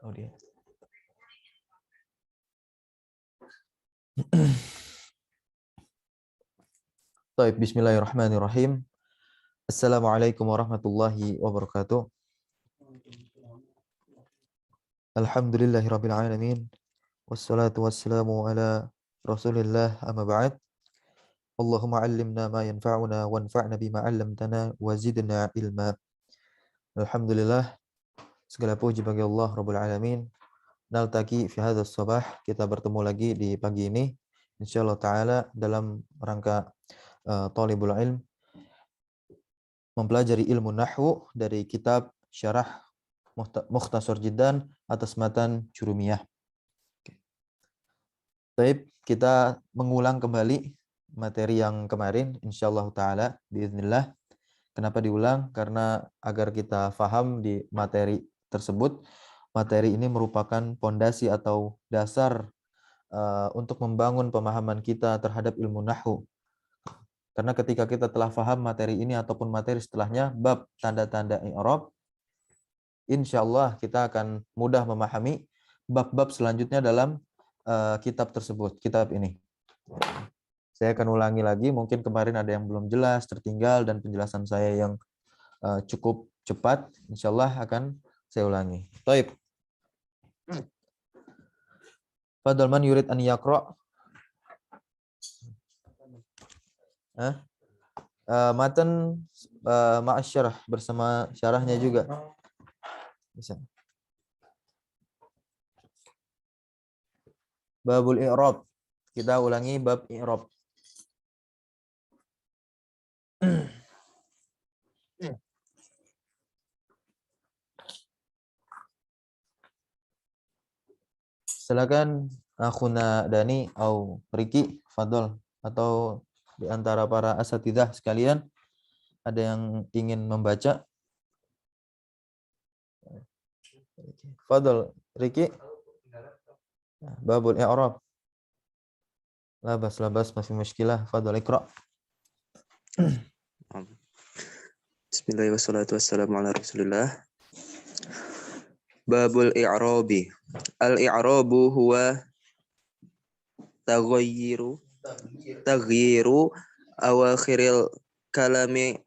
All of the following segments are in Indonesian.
Oh dia. Baik, bismillahirrahmanirrahim. Assalamualaikum warahmatullahi wabarakatuh. Alhamdulillahirabbil alamin. Wassalatu wassalamu ala Rasulillah amma ba'd. Allahumma 'allimna ma yanfa'una wanfa'na bima 'allamtana wa zidna ilma. Alhamdulillah, segala puji bagi Allah Rabbul Alamin. Naltaqi fi hadzal sabah, kita bertemu lagi di pagi ini insyaallah taala dalam rangka Thalibul Ilm, mempelajari ilmu nahwu dari kitab Syarah Mukhtasar Jiddan atas matan Jurumiyah. Baik, kita mengulang kembali materi yang kemarin insyaallah taala biiznillah. Kenapa diulang? Karena agar kita paham di materi tersebut. Materi ini merupakan pondasi atau dasar untuk membangun pemahaman kita terhadap ilmu nahwu. Karena ketika kita telah paham materi ini ataupun materi setelahnya, bab tanda-tanda i'rab, insyaallah kita akan mudah memahami bab-bab selanjutnya dalam kitab tersebut, kitab ini. Saya akan ulangi lagi, mungkin kemarin ada yang belum jelas, tertinggal, dan penjelasan saya yang cukup cepat, insyaallah akan saya ulangi. Baik. Fadal man yurid an yaqra. Matan ma'asyarah bersama syarahnya juga. Bisa. Babul i'rab. Kita ulangi bab i'rab. Silakan akhuna Dani atau Riki, fadol, atau di antara para asatidzah sekalian ada yang ingin membaca? Fadol, Riki. Babul i'rab. Labas masih muskilah. Fadol ikra. Bismillahirrahmanirrahim. Wassalatu wassalamu ala Rasulillah. Babul i'rabi. Al-i'rabu huwa taghyiru awakhiril kalimi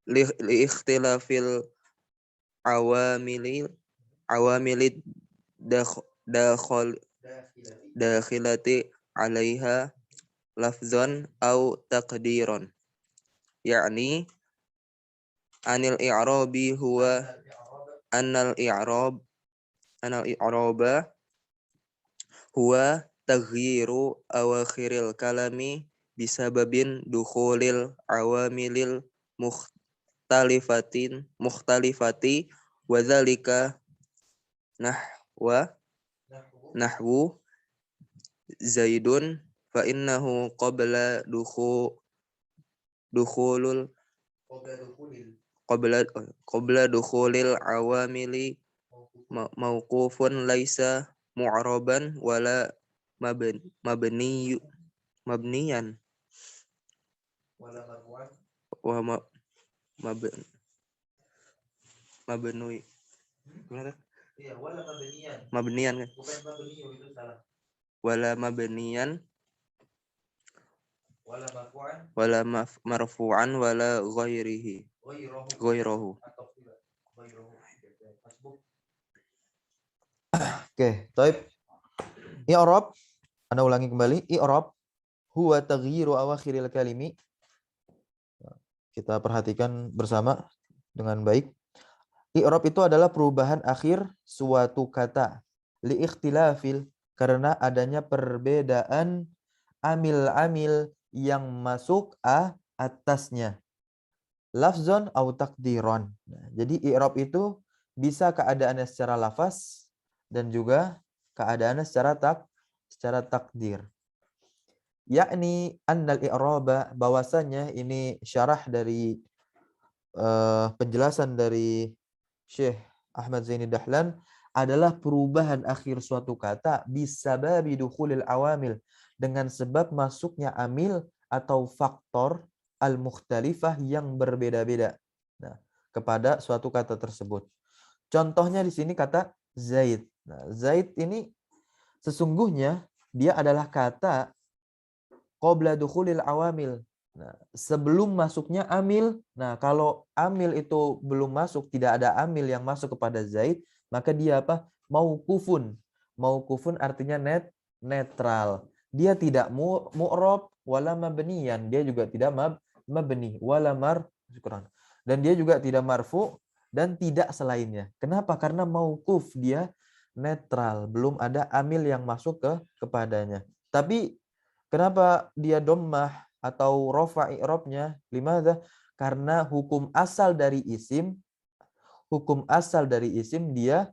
li ikhtilafil awamili dakhilati alaiha lafzan au taqdiran, yakni anil i'rabi huwa anal i'raba huwa taghyiru awakhiril kalami bisababin dukhulil awamilil mukhtalifati wa dzalika nahwu Zaidun fa innahu qabla dukhulil awamili mauqufun laisa mu'raban wala mabniyan wa mabnui gimana? Iya, wala mabniyan kan? Bukan mabniyu, itu salah. Wala mabniyan wala marfu'an wala ghairihi. Oke, baik. I'rab, Anda ulangi kembali. I'rab huwa taghyiru awakhiril kalimi. Kita perhatikan bersama dengan baik. I'rab itu adalah perubahan akhir suatu kata. Li ikhtilafil, karena adanya perbedaan amil-amil yang masuk atasnya. Lafzon au takdiron. Nah, jadi i'rab itu bisa keadaannya secara lafaz dan juga keadaannya secara takdir. Yakni annal i'raba, bahwasanya ini syarah dari penjelasan dari Syekh Ahmad Zaini Dahlan adalah perubahan akhir suatu kata bisababi dukhulil awamil, dengan sebab masuknya amil atau faktor al-mukhtalifah yang berbeda-beda. Nah, kepada suatu kata tersebut. Contohnya di sini kata Zaid. Nah, Zaid ini sesungguhnya dia adalah kata qabla dukhulil awamil. Nah, sebelum masuknya amil. Nah, kalau amil itu belum masuk, tidak ada amil yang masuk kepada Zaid, maka dia apa? Mauqufun. Mauqufun artinya netral. Dia tidak mu'rab wala mabniyan. Dia juga tidak mabni wala syukran. Dan dia juga tidak marfu dan tidak selainnya. Kenapa? Karena mauquf dia netral, belum ada amil yang masuk kepadanya. Tapi kenapa dia dhammah atau rafa i'rabnya? Limadza? Karena hukum asal dari isim dia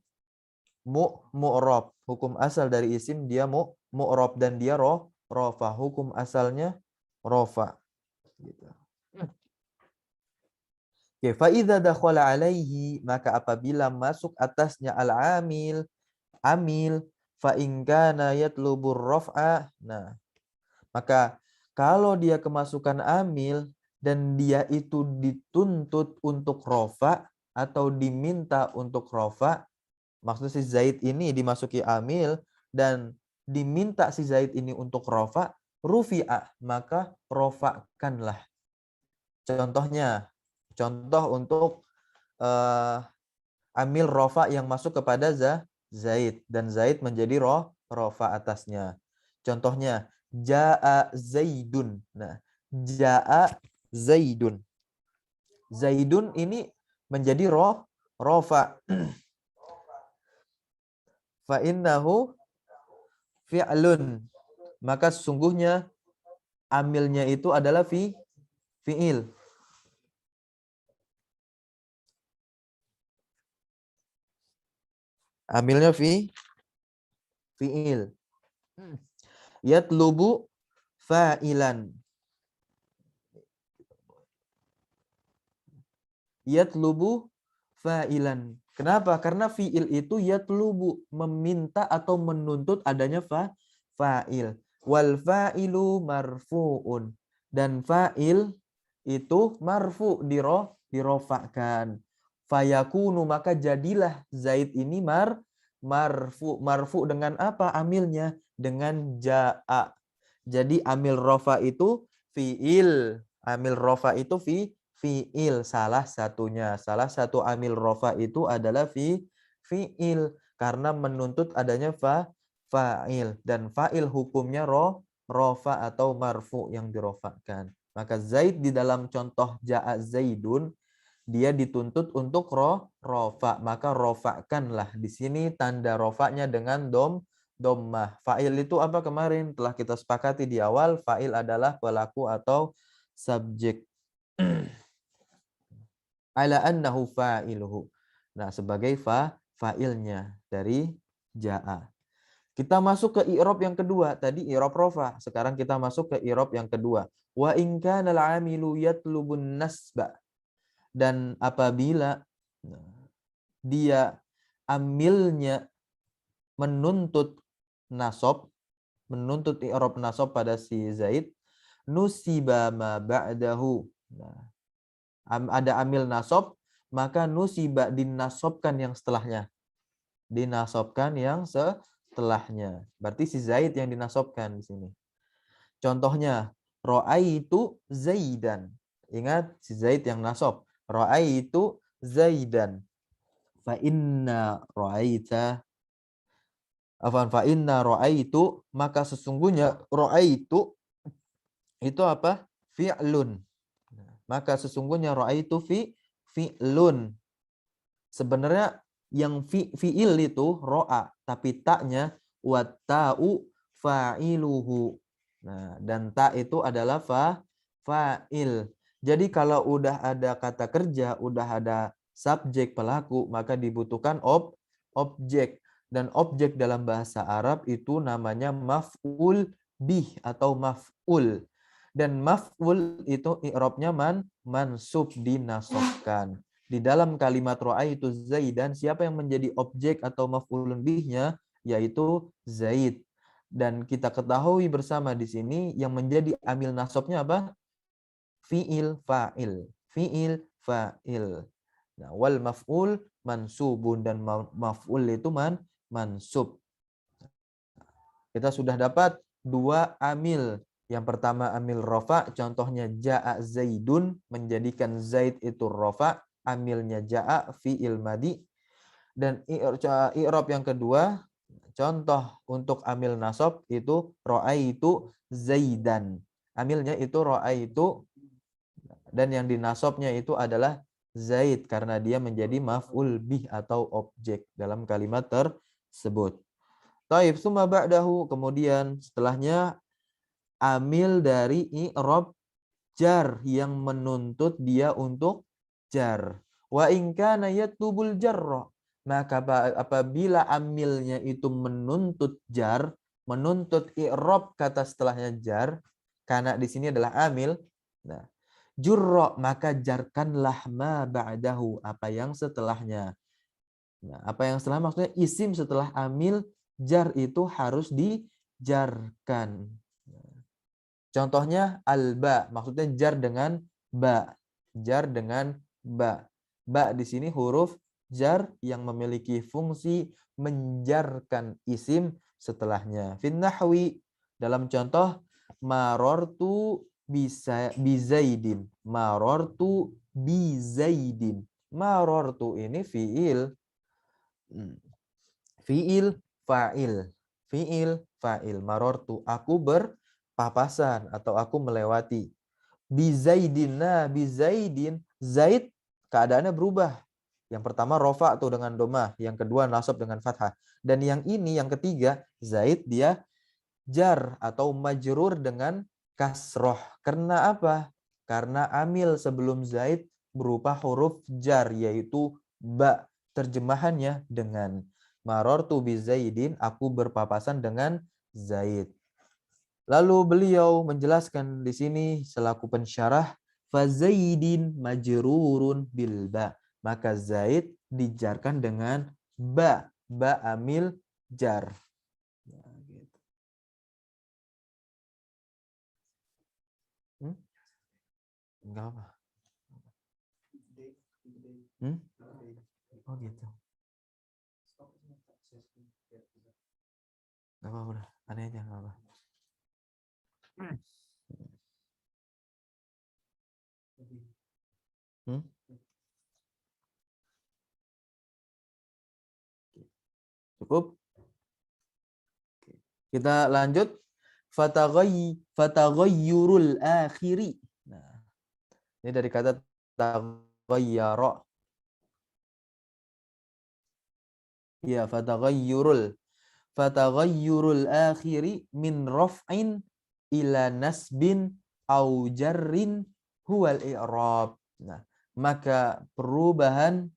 mu'rab. Hukum asal dari isim dia mu'rab dan dia rafa. Hukum asalnya rafa. Gitu. Oke, fa idza dakhala alaihi, maka apabila masuk atasnya al-amil, amil, fa in kana yatlubur raf'a. Nah, maka kalau dia kemasukan amil dan dia itu dituntut untuk rofa atau diminta untuk rofa, maksud si Zaid ini dimasuki amil dan diminta si Zaid ini untuk rofa, rufi'ah, maka rofakanlah. Contoh untuk amil rofa yang masuk kepada Zaid dan Zaid menjadi rofa atasnya. Contohnya Ja'a Zaidun. Nah, Ja'a Zaidun. Zaidun ini menjadi rofa. Fa innahu fi'lun. Maka sesungguhnya amilnya itu adalah fi'il. Amilnya fi'il. Yatlubu fa'ilan. Yatlubu fa'ilan. Kenapa? Karena fi'il itu yatlubu, meminta atau menuntut adanya fa'il. Wal fa'ilu marfu'un. Dan fa'il itu marfu, dirofakkan. Fayakunu, maka jadilah Zaid ini marfu. Marfu dengan apa amilnya? Dengan ja'a. Jadi amil rofa itu fi'il. Amil rofa itu fi'il, salah satunya. Salah satu amil rofa itu adalah fi'il. Karena menuntut adanya fa'il. Dan fa'il hukumnya rofa atau marfu yang dirofakkan. Maka Zaid di dalam contoh ja'a Zaidun, dia dituntut untuk rofa. Maka rofakanlah. Di sini tanda rofanya dengan dhammah. Fa'il itu apa kemarin? Telah kita sepakati di awal. Fa'il adalah pelaku atau subjek. Ala annahu fa'iluhu. Nah, sebagai fa'ilnya dari ja'a. Kita masuk ke i'rab yang kedua. Tadi i'rab rofa. Sekarang kita masuk ke i'rab yang kedua. Wa in kana al-'amilu yatlubun nasba. Dan apabila dia amilnya menuntut nasab, menuntut i'rab nasab pada si Zaid, nusiba ma ba'dahu. Nah, ada amil nasab, maka nusiba dinasobkan yang setelahnya. Dinasobkan yang setelahnya. Berarti si Zaid yang dinasobkan di sini. Contohnya, ra'aitu Zaidan. Ingat si Zaid yang nasab. Ra'aitu Zaidan. Fa inna ra'aita fa inna ra'aitu, maka sesungguhnya ra'aitu itu apa? Fi'lun. Maka sesungguhnya ra'aitu fi'lun. Sebenarnya yang fi'il itu ro'a, tapi taknya watta'u fa'iluhu. Nah, dan ta itu adalah fa'il. Jadi kalau udah ada kata kerja, udah ada subjek pelaku, maka dibutuhkan objek. Dan objek dalam bahasa Arab itu namanya maf'ul bih atau maf'ul. Dan maf'ul itu i'rabnya mansub, dinasobkan. Di dalam kalimat ra'aitu Zaidan, siapa yang menjadi objek atau maf'ulun bihnya? Yaitu Zaid. Dan kita ketahui bersama di sini yang menjadi amil nasabnya apa? Fi'il fa'il. Fi'il fa'il. Nah, wal maf'ul mansubun, dan maf'ul itu mansub. Kita sudah dapat dua amil. Yang pertama amil rofa, contohnya ja'a zaidun, menjadikan zaid itu rofa, amilnya ja'a fi'il madi. Dan i'rab yang kedua, contoh untuk amil nasab itu ra'aitu zaidan. Amilnya itu ra'aitu, dan yang dinasabnya itu adalah zaid karena dia menjadi maf'ul bih atau objek dalam kalimat tersebut. Taib summa ba'dahu, kemudian setelahnya amil dari i'rab jar yang menuntut dia untuk jar. Wa in kana yatlubul jarra, maka apabila amilnya itu menuntut jar, menuntut i'rab kata setelahnya jar, karena di sini adalah amil. Nah, jurra, maka jarkanlah ma ba'dahu, apa yang setelahnya. Nah, apa yang setelah maksudnya isim setelah amil jar itu harus dijarkan. Contohnya alba, maksudnya jar dengan ba. Jar dengan ba. Ba di sini huruf jar yang memiliki fungsi menjarkan isim setelahnya. Fin nahwi, dalam contoh marortu bizaidin. Marortu bizaidin. Marortu ini fiil. Fiil fa'il. Fiil fa'il. Marortu, aku berpapasan atau aku melewati. Bizaidin. Nah, bizaidin, zaid keadaannya berubah. Yang pertama rofa tuh dengan domah, yang kedua nasab dengan fathah. Dan yang ini yang ketiga zaid dia jar atau majrur dengan kasroh. Karena apa? Karena amil sebelum zaid berupa huruf jar yaitu ba. Terjemahannya dengan marortu bi zaidin, aku berpapasan dengan zaid. Lalu beliau menjelaskan di sini selaku pensyarah, fa zaidin majrurun bil ba, maka zaid dijarkan dengan ba, ba amil jar. Nah, gitu. Enggak apa. Oh gitu. Enggak apa-apa, udah. Aneh aja, enggak apa. Cukup? Kita lanjut. Fataghayyurul akhiri. Nah, ini dari kata taghayyara. Ya, fataghayyurul akhiri min raf'in ila nasbin au jarrin huwal i'rab. Nah, maka perubahan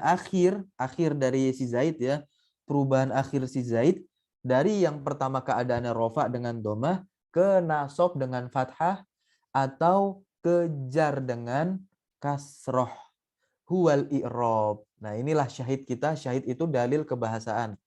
akhir dari si zaid ya, perubahan akhir si zaid dari yang pertama keadaannya rofa dengan domah ke nasab dengan fathah atau ke jar dengan kasroh, huwal i'rab. Nah, inilah syahid kita. Syahid itu dalil kebahasaan.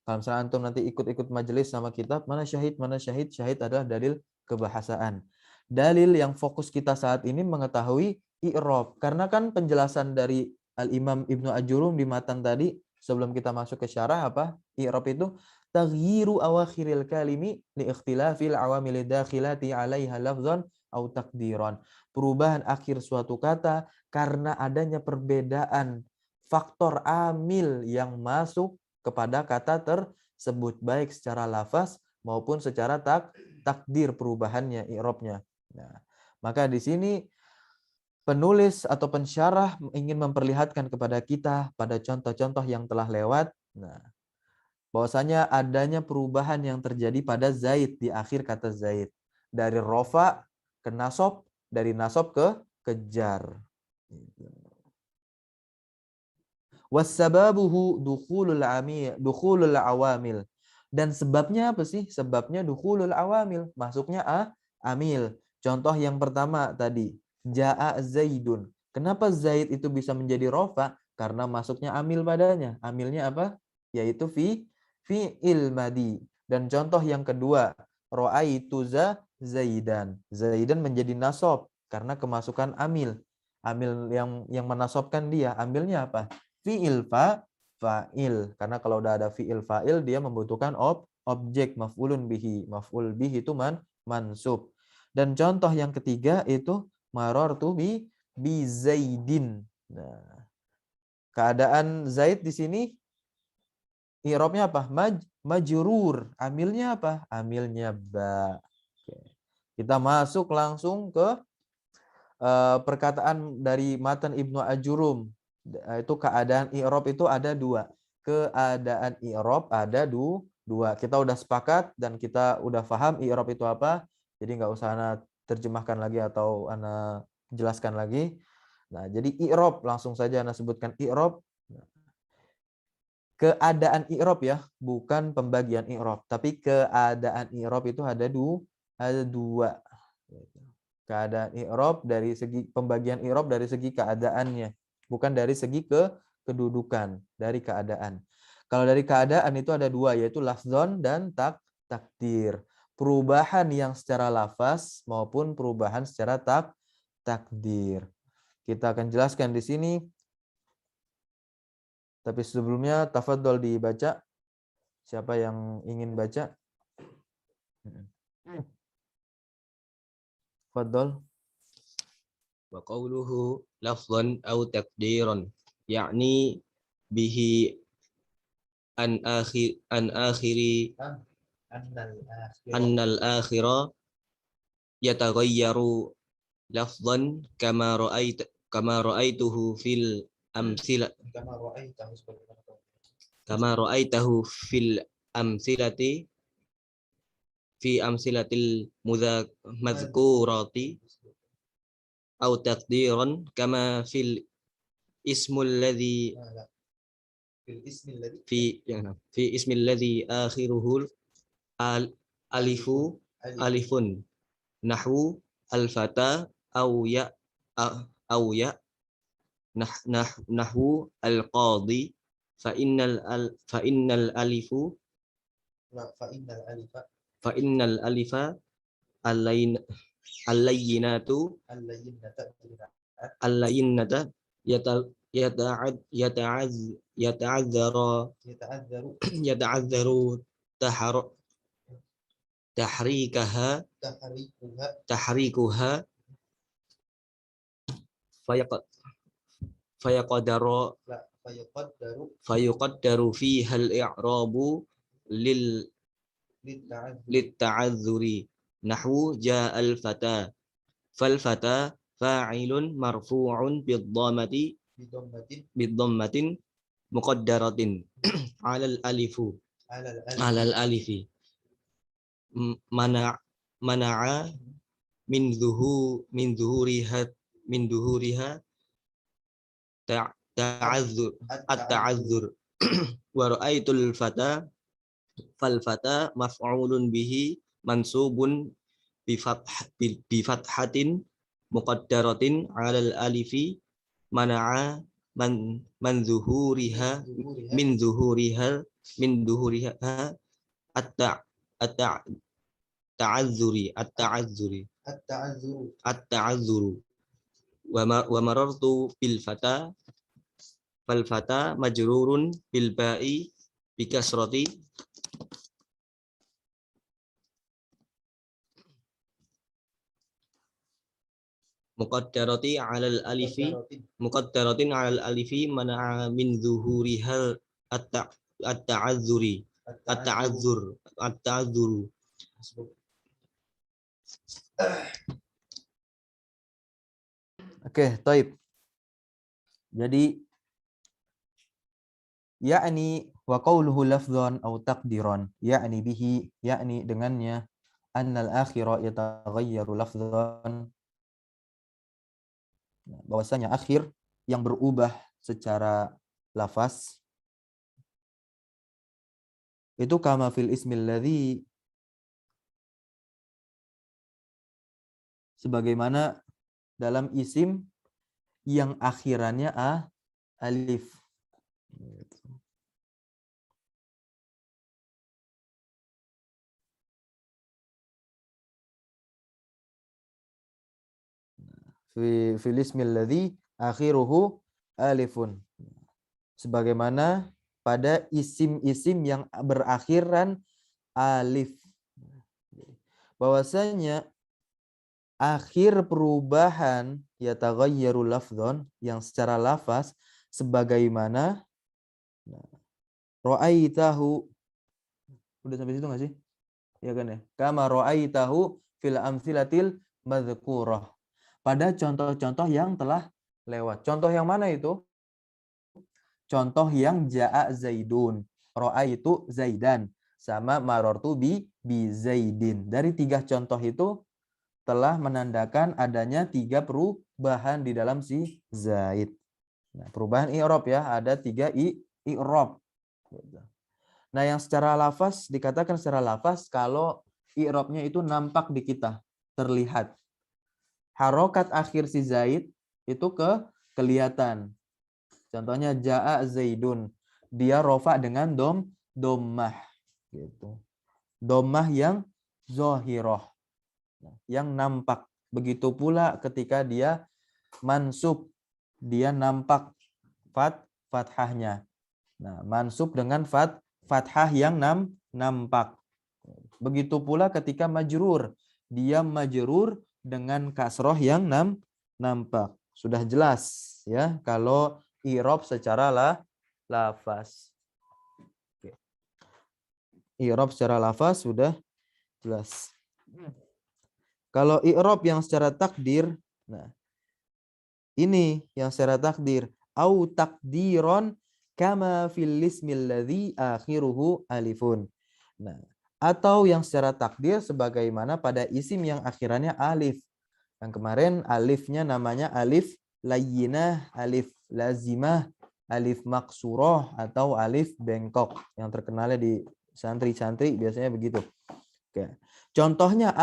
Kalau misalnya antum nanti ikut-ikut majelis sama kitab, mana syahid, mana syahid? Syahid adalah dalil kebahasaan. Dalil yang fokus kita saat ini mengetahui i'rab. Karena kan penjelasan dari Al-Imam Ibnu Ajurum di matan tadi, sebelum kita masuk ke syarah apa? I'rab itu taghyiru awakhiril kalimi li ikhtilafil awamil dakhilati 'alaiha lafzan au takdiran. Perubahan akhir suatu kata karena adanya perbedaan faktor amil yang masuk kepada kata tersebut, baik secara lafaz maupun secara takdir perubahannya, i'rabnya. Nah, maka di sini penulis atau pensyarah ingin memperlihatkan kepada kita pada contoh-contoh yang telah lewat, nah, bahwasanya adanya perubahan yang terjadi pada zaid di akhir kata zaid, dari rofa ke nasab, dari nasab ke jar. Wassababuhu dukhulul awamil. Dan sebabnya apa sih? Sebabnya dukhulul awamil, masuknya amil. Contoh yang pertama tadi, jaa zaidun. Kenapa zaid itu bisa menjadi rofa? Karena masuknya amil padanya. Amilnya apa? Yaitu fi'il madi. Dan contoh yang kedua, ra'aitu Zaidan. Zaidan menjadi nasab karena kemasukan amil. Amil yang menasobkan dia. Amilnya apa? Fi'il fa'il. Karena kalau udah ada fi'il fa'il dia membutuhkan objek maf'ulun bihi. Maf'ul bihi itu mansub. Dan contoh yang ketiga itu marartu bi Zaidin. Nah, keadaan Zaid di sini i'rabnya apa? Majrur. Amilnya apa? Amilnya ba. Oke. Kita masuk langsung ke perkataan dari matan Ibnu Ajurum. Itu keadaan i'rab itu ada dua. Keadaan i'rab ada dua. Kita udah sepakat dan kita udah paham i'rab itu apa. Jadi nggak usah ana terjemahkan lagi atau ana jelaskan lagi. Nah, jadi i'rab langsung saja ana sebutkan i'rab. Keadaan i'rab ya, bukan pembagian i'rab, tapi keadaan i'rab itu ada dua. Keadaan i'rab dari segi pembagian i'rab dari segi keadaannya, bukan dari segi kedudukan, dari keadaan. Kalau dari keadaan itu ada dua, yaitu lafzon dan takdir. Perubahan yang secara lafaz maupun perubahan secara takdir. Kita akan jelaskan di sini. Tapi sebelumnya tafadhol dibaca. Siapa yang ingin baca? Tafadhol. Wa qawluhu lafzan aw taqdiran yakni bihi an akhiri annal akhira yataghayyaru lafzan kama ra'aituhu fil amsila kama ra'aitahu fil amsilati fi amsilatil mazkurati au taqdiran kama fil ismul ladzi fi ismil ladzi akhiruhu alifun nahwu al fata au ya nahwu al qadi fa innal alifa allayyinatu yata'adzaru tahrikuha fayaqaddaru fiha al-i'rabu litta'adzuri nahwu ja'al fata fal fata fa'ilun marfu'un bidhammatin muqaddaratin 'alal alifi mana'a min zuhuriha ta'azzur wa ra'aitul fata fal fata maf'ulun bihi mansubun bi fathatin muqaddaratin 'alal alifi mana'a man zuhuriha min zuhuriha at-ta'azzuri wa marartu bil fata fal fata majrurun bil ba'i bi kasrati muqaddaratin 'alal alifi mana'a min zuhurihal at-ta'azzuru. Oke, taib. Jadi yakni wa qawluhu lafdhan aw taqdiran, yakni bihi, yakni dengannya annal akhira yataghayyaru lafdhan, bahwasanya akhir yang berubah secara lafaz itu kama fil ismil ladzi, sebagaimana dalam isim yang akhirannya alif. fil ismil ladzi akhiruhu alifun. Sebagaimana pada isim-isim yang berakhiran alif. Bahwasanya akhir perubahan yataghayyaru lafdhon yang secara lafaz sebagaimana ra'aitahu. Udah sampai situ enggak sih? Ya kan ya. Kama ra'aitahu fil amtsilatil madhkurah. Pada contoh-contoh yang telah lewat. Contoh yang mana itu? Contoh yang ja'a zaidun. Ra'aitu zaidan. Sama marartu bi zaidin. Dari 3 contoh itu telah menandakan adanya 3 perubahan di dalam si zaid. Nah, perubahan i'rab ya, ada 3 i'rab. Nah, yang secara lafaz dikatakan secara lafaz kalau i'rabnya itu nampak di kita, terlihat. Harokat akhir si zaid itu kelihatan. Contohnya jaa zaidun. Dia rofa dengan dommah gitu. Dommah yang zahirah. Yang nampak. Begitu pula ketika dia mansub, dia nampak fathahnya. Nah, mansub dengan fathah yang nampak. Begitu pula ketika majrur, dia majrur dengan kasroh yang nampak. Sudah jelas ya kalau i'rab secara lafaz. I'rab secara lafaz sudah jelas. Kalau i'rab yang secara takdir, nah ini yang secara takdir, au takdiron kama fil ismil ladzi akhiruhu alifun. Nah, atau yang secara takdir sebagaimana pada isim yang akhirannya alif. Yang kemarin alifnya namanya alif layyinah, alif lazimah, alif maksurah atau alif bengkok. Yang terkenalnya di santri-santri biasanya begitu. Oke. Contohnya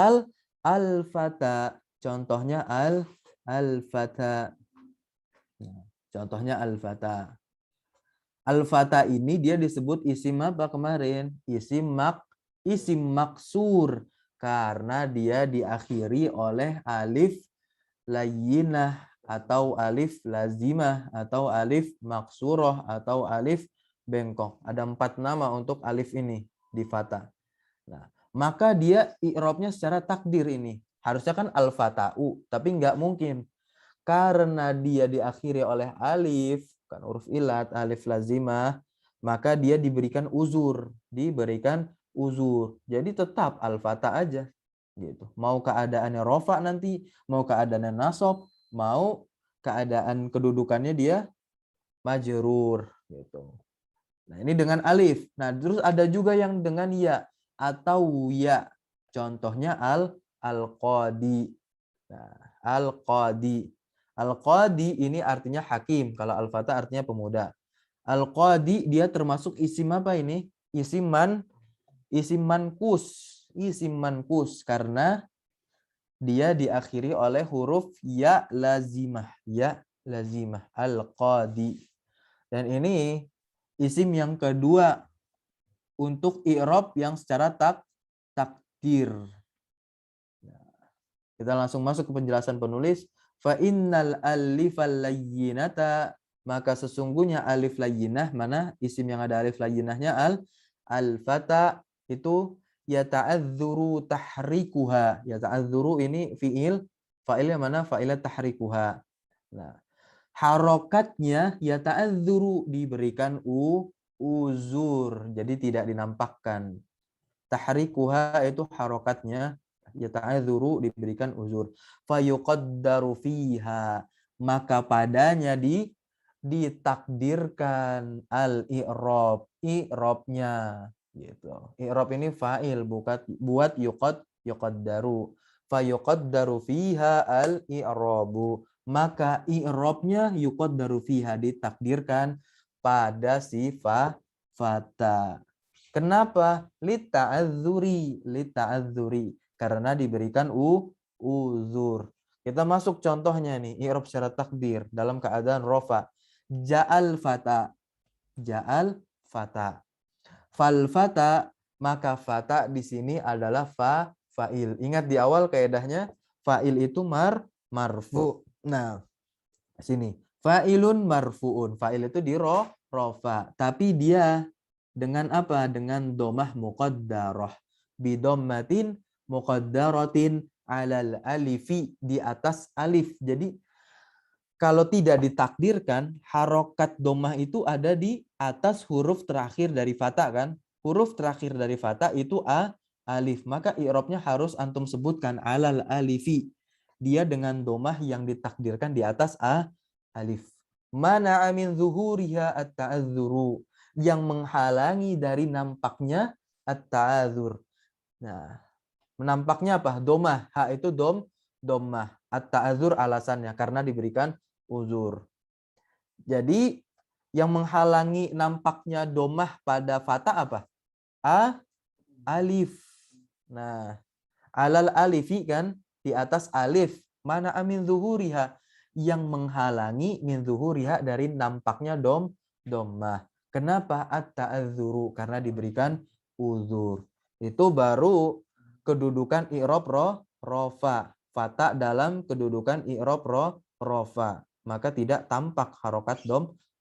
al-fata. Contohnya al-fata. Contohnya al-fata. Al-fata ini dia disebut isim apa kemarin? Isim maksur karena dia diakhiri oleh alif layyinah atau alif lazimah atau alif maksurah atau alif bengkok. Ada 4 nama untuk alif ini di fata. Nah, maka dia i'rabnya secara takdir ini. Harusnya kan al-fata'u, tapi nggak mungkin. Karena dia diakhiri oleh alif, kan huruf ilat, alif lazimah, maka dia diberikan uzur. Jadi tetap al-fata aja. Gitu. Mau keadaannya rofa nanti, mau keadaannya nasab, mau keadaan kedudukannya dia majrur. Gitu. Nah, ini dengan alif. Nah, terus ada juga yang dengan ya atau ya. Contohnya al-qadi. Nah, al-qadi. Al-qadi ini artinya hakim. Kalau al-fata artinya pemuda. Al-qadi dia termasuk isim apa ini? Isim mankus. Isim mankus karena dia diakhiri oleh huruf ya lazimah. Ya lazimah. Al-qadi. Dan ini isim yang kedua untuk i'rab yang secara takdir. Kita langsung masuk ke penjelasan penulis. Fa innal alifal layyinata, maka sesungguhnya alif layyinah, mana isim yang ada alif layyinahnya al-fata itu yata'adzuru tahrikuha. Yata'adzuru ini fi'il, fa'ilnya mana? Fa'ilnya tahrikuha. Nah, harokatnya yata'adzuru diberikan uzur, jadi tidak dinampakkan. Tahrikuha itu harokatnya yata'adzuru diberikan uzur. Fayuqaddaru fiha, maka padanya ditakdirkan al-i'rab, i'rabnya gitu. I'rab ini fa'il buat yuqaddaru. Fayuqaddaru fiha al-i'rabu, maka i'rabnya yuqaddaru fiha ditakdirkan pada si fata. Kenapa? Lita'adzuri, karena diberikan uzur. Kita masuk contohnya nih, i'rab secara takdir dalam keadaan rofa. Ja'al fata. Ja'al fata. Fal fata, maka fata di sini adalah fa'il. Ingat di awal kaidahnya fa'il itu marfu. Nah, sini. Fa'ilun marfu'un. Fa'il itu di rofa. Tapi dia dengan apa? Dengan domah muqaddarah. Bidommatin muqaddaratin alal alifi. Di atas alif. Jadi kalau tidak ditakdirkan, harokat domah itu ada di atas huruf terakhir dari fata kan? Huruf terakhir dari fata itu alif. Maka i'rabnya harus antum sebutkan alal alifi. Dia dengan domah yang ditakdirkan di atas alif. Mana amin zuhuriha at-ta'adzuru. Yang menghalangi dari nampaknya at-ta'adzur. Nah, menampaknya apa? Domah. Ha itu domah. At-ta'adzur alasannya. Karena diberikan uzur. Jadi yang menghalangi nampaknya domah pada fata apa? Alif. Nah, alal alifi kan di atas alif. Mana amin zuhuriha yang menghalangi min zuhuriha dari nampaknya domah. Kenapa? At-ta'adzuru karena diberikan uzur. Itu baru kedudukan i'rab rofa. Fata dalam kedudukan i'rab rofa. Maka tidak tampak harokat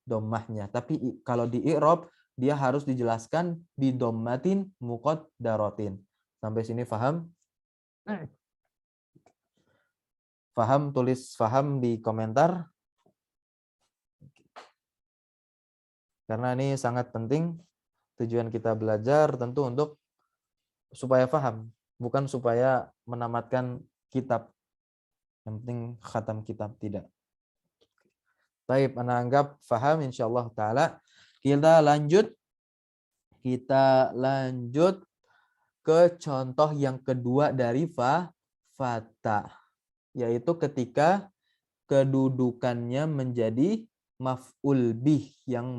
domahnya. Tapi kalau di i'rab dia harus dijelaskan bi dommatin muqaddaratin. Sampai sini paham? Paham? Tulis paham di komentar. Karena ini sangat penting. Tujuan kita belajar tentu untuk supaya paham, bukan supaya menamatkan kitab. Yang penting khatam kitab tidak. Baik, ana anggap paham insyaallah taala. Kita lanjut ke contoh yang kedua dari fata, yaitu ketika kedudukannya menjadi maf'ul bih yang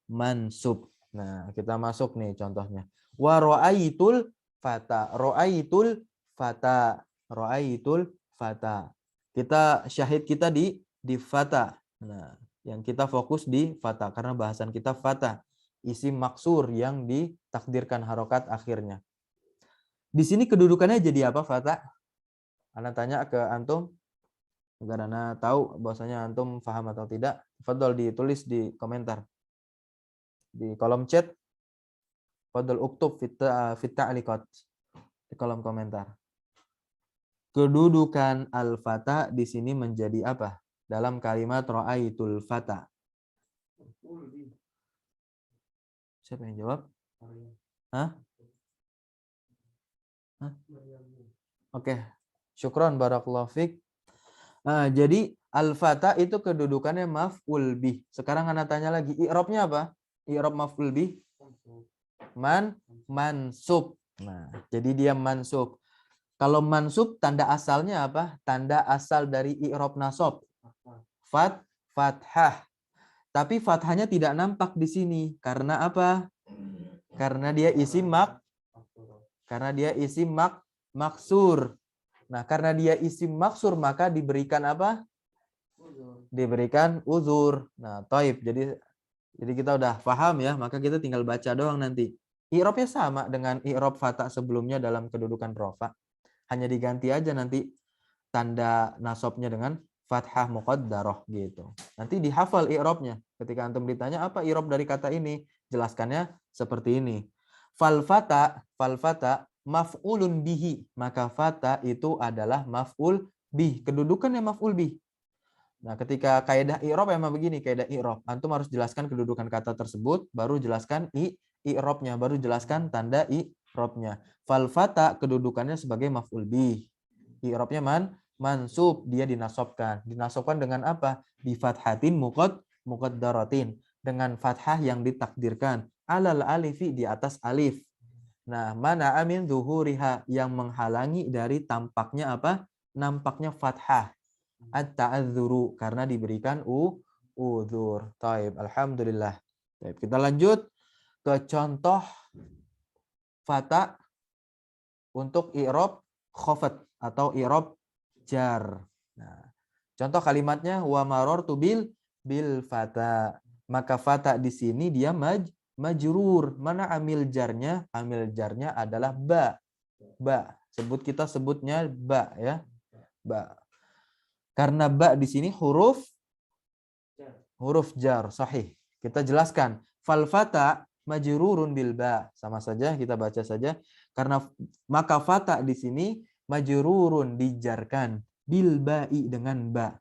mansub. Nah, kita masuk nih contohnya. Wa ra'aitul fata. Ra'aitul fata. Ra'aitul fata. Kita syahid kita di fata. Nah, yang kita fokus di fata karena bahasan kita fata. Isim maksur yang ditakdirkan harokat akhirnya. Di sini kedudukannya jadi apa fata? Ana tanya ke antum agar Ana tahu bahwasanya antum paham atau tidak. Fadol ditulis di komentar. Di kolom chat. Fadol uktub fit ta'liqat. Di kolom komentar. Kedudukan al-fata di sini menjadi apa? Dalam kalimat ra'aitul fata. Siapa yang jawab? Hah? Oke. Syukron barakallahu fiik. Nah, jadi al-fata itu kedudukannya maf'ul bih. Sekarang ana tanya lagi, i'rabnya apa? I'rab maf'ul bih mansub. Nah, jadi dia mansub. Kalau mansub tanda asalnya apa? Tanda asal dari i'rab nasab. Fathah. Tapi fathahnya tidak nampak di sini. Karena apa? Karena dia isim maksur. Nah, karena dia isim maksur maka diberikan apa? Diberikan uzur. Nah, taib. Jadi kita udah paham ya, maka kita tinggal baca doang nanti. I'rabnya sama dengan i'rab fata sebelumnya dalam kedudukan rofa. Hanya diganti aja nanti tanda nasabnya dengan fathah muqaddarah gitu. Nanti dihafal i'rabnya. Ketika antum ditanya apa i'rab dari kata ini, jelaskannya seperti ini. Fal fata maf'ulun bihi. Maka fata itu adalah maf'ul bih. Kedudukannya maf'ul bih. Nah, ketika kaidah i'rab emang begini, kaidah i'rab. Antum harus jelaskan kedudukan kata tersebut, baru jelaskan i'rabnya, baru jelaskan tanda i'rabnya. Fal fata kedudukannya sebagai maf'ul bih. I'rabnya mansub, dia dinasabkan. Dinasabkan dengan apa? Bi fathatin muqaddaratin. Dengan fathah yang ditakdirkan. Alal alifi di atas alif. Nah, mana amin zuhuriha yang menghalangi dari tampaknya apa? Nampaknya fathah. At-ta'adzuru karena diberikan uzur. Taib, alhamdulillah. Taib, kita lanjut ke contoh fata untuk i'rab khafat atau i'rab jar. Nah, contoh kalimatnya wa marartu bil fata. Maka fata di sini dia majrur. Mana amil jarnya? Amil jarnya adalah ba. Ba. Kita sebutnya ba ya. Ba. Karena ba di sini huruf jar, sahih. Kita jelaskan. Fal fata majrurun bil ba. Sama saja kita baca saja. Karena maka fata di sini majrurun dijarkan bil ba'i dengan ba.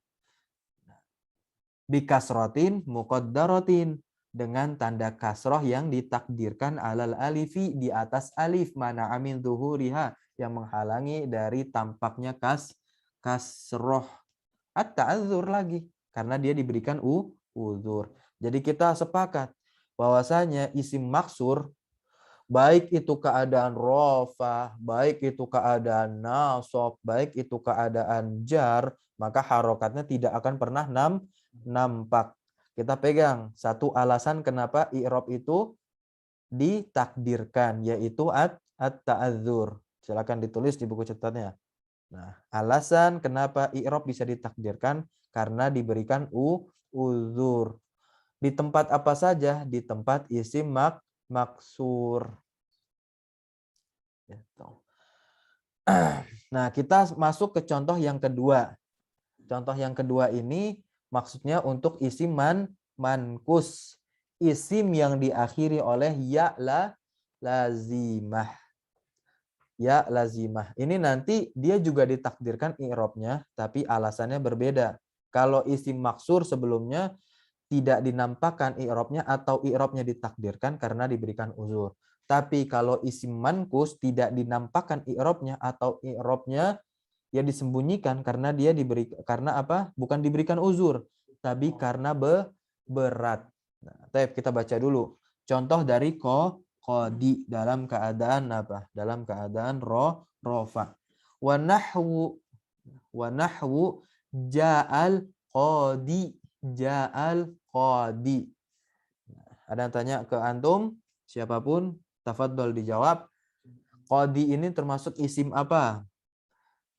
Bikasrotin muqaddaratin dengan tanda kasroh yang ditakdirkan alal alifi di atas alif mana amin zuhuriha yang menghalangi dari tampaknya kasroh. At-ta'adzur lagi karena dia diberikan uzur. Jadi kita sepakat bahwasanya isim maksur baik itu keadaan rofa, baik itu keadaan nasab, baik itu keadaan jar, maka harokatnya tidak akan pernah nampak. Kita pegang satu alasan kenapa i'rab itu ditakdirkan, yaitu at-ta'adzur. Silakan ditulis di buku catatannya. Nah, alasan kenapa i'rab bisa ditakdirkan karena diberikan uzur. Di tempat apa saja? Di tempat isim maksur. Nah, kita masuk ke contoh yang kedua. Contoh yang kedua ini maksudnya untuk isim mankus. Isim yang diakhiri oleh ya lazimah. Ya lazimah. Ini nanti dia juga ditakdirkan i'rabnya, tapi alasannya berbeda. Kalau isim maksur sebelumnya tidak dinampakkan i'rabnya atau i'rabnya ditakdirkan karena diberikan uzur. Tapi kalau isim mankus tidak dinampakkan i'rabnya atau i'rabnya ya disembunyikan karena dia karena apa? Bukan diberikan uzur, tapi karena berat. Nah, kita baca dulu. Contoh dari qadi dalam keadaan apa? Dalam keadaan rofa. Wa nahwu ja'al qadi. Ada yang tanya ke antum? Siapapun, tafadhol dijawab. Qadi ini termasuk isim apa?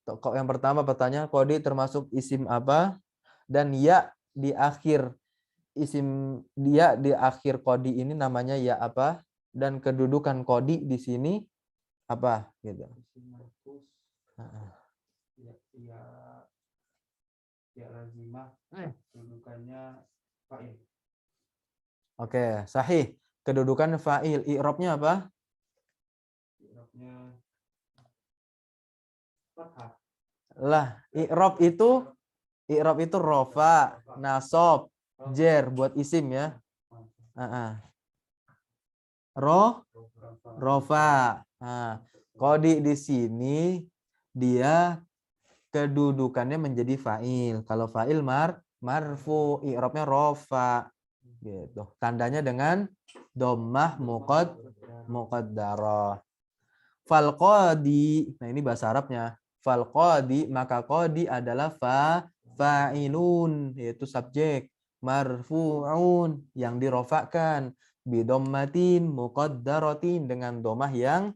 Yang pertama pertanyaan, qadi termasuk isim apa? Dan ya di akhir isim dia di akhir qadi ini namanya ya apa? Dan kedudukan qadi di sini apa gitu. Ya lazimah kedudukannya fa'il. Oke, sahih. Kedudukan fa'il. I'rabnya apa? I'rabnya fathah. Lah, i'rab itu rofa, nasab, jer buat isim ya. Rofa. Nah, qadi di sini dia kedudukannya menjadi fa'il. Kalau fa'il marfu, i'rabnya rofa. Gitu. Tandanya dengan dhammah muqaddarah. Fal qadi. Nah, ini bahasa Arabnya. Fal qadi, maka qadi adalah fa'ilun, yaitu subjek. Marfu'un, yang dirofakkan. Bidhammatin muqaddaratin, dengan dhammah yang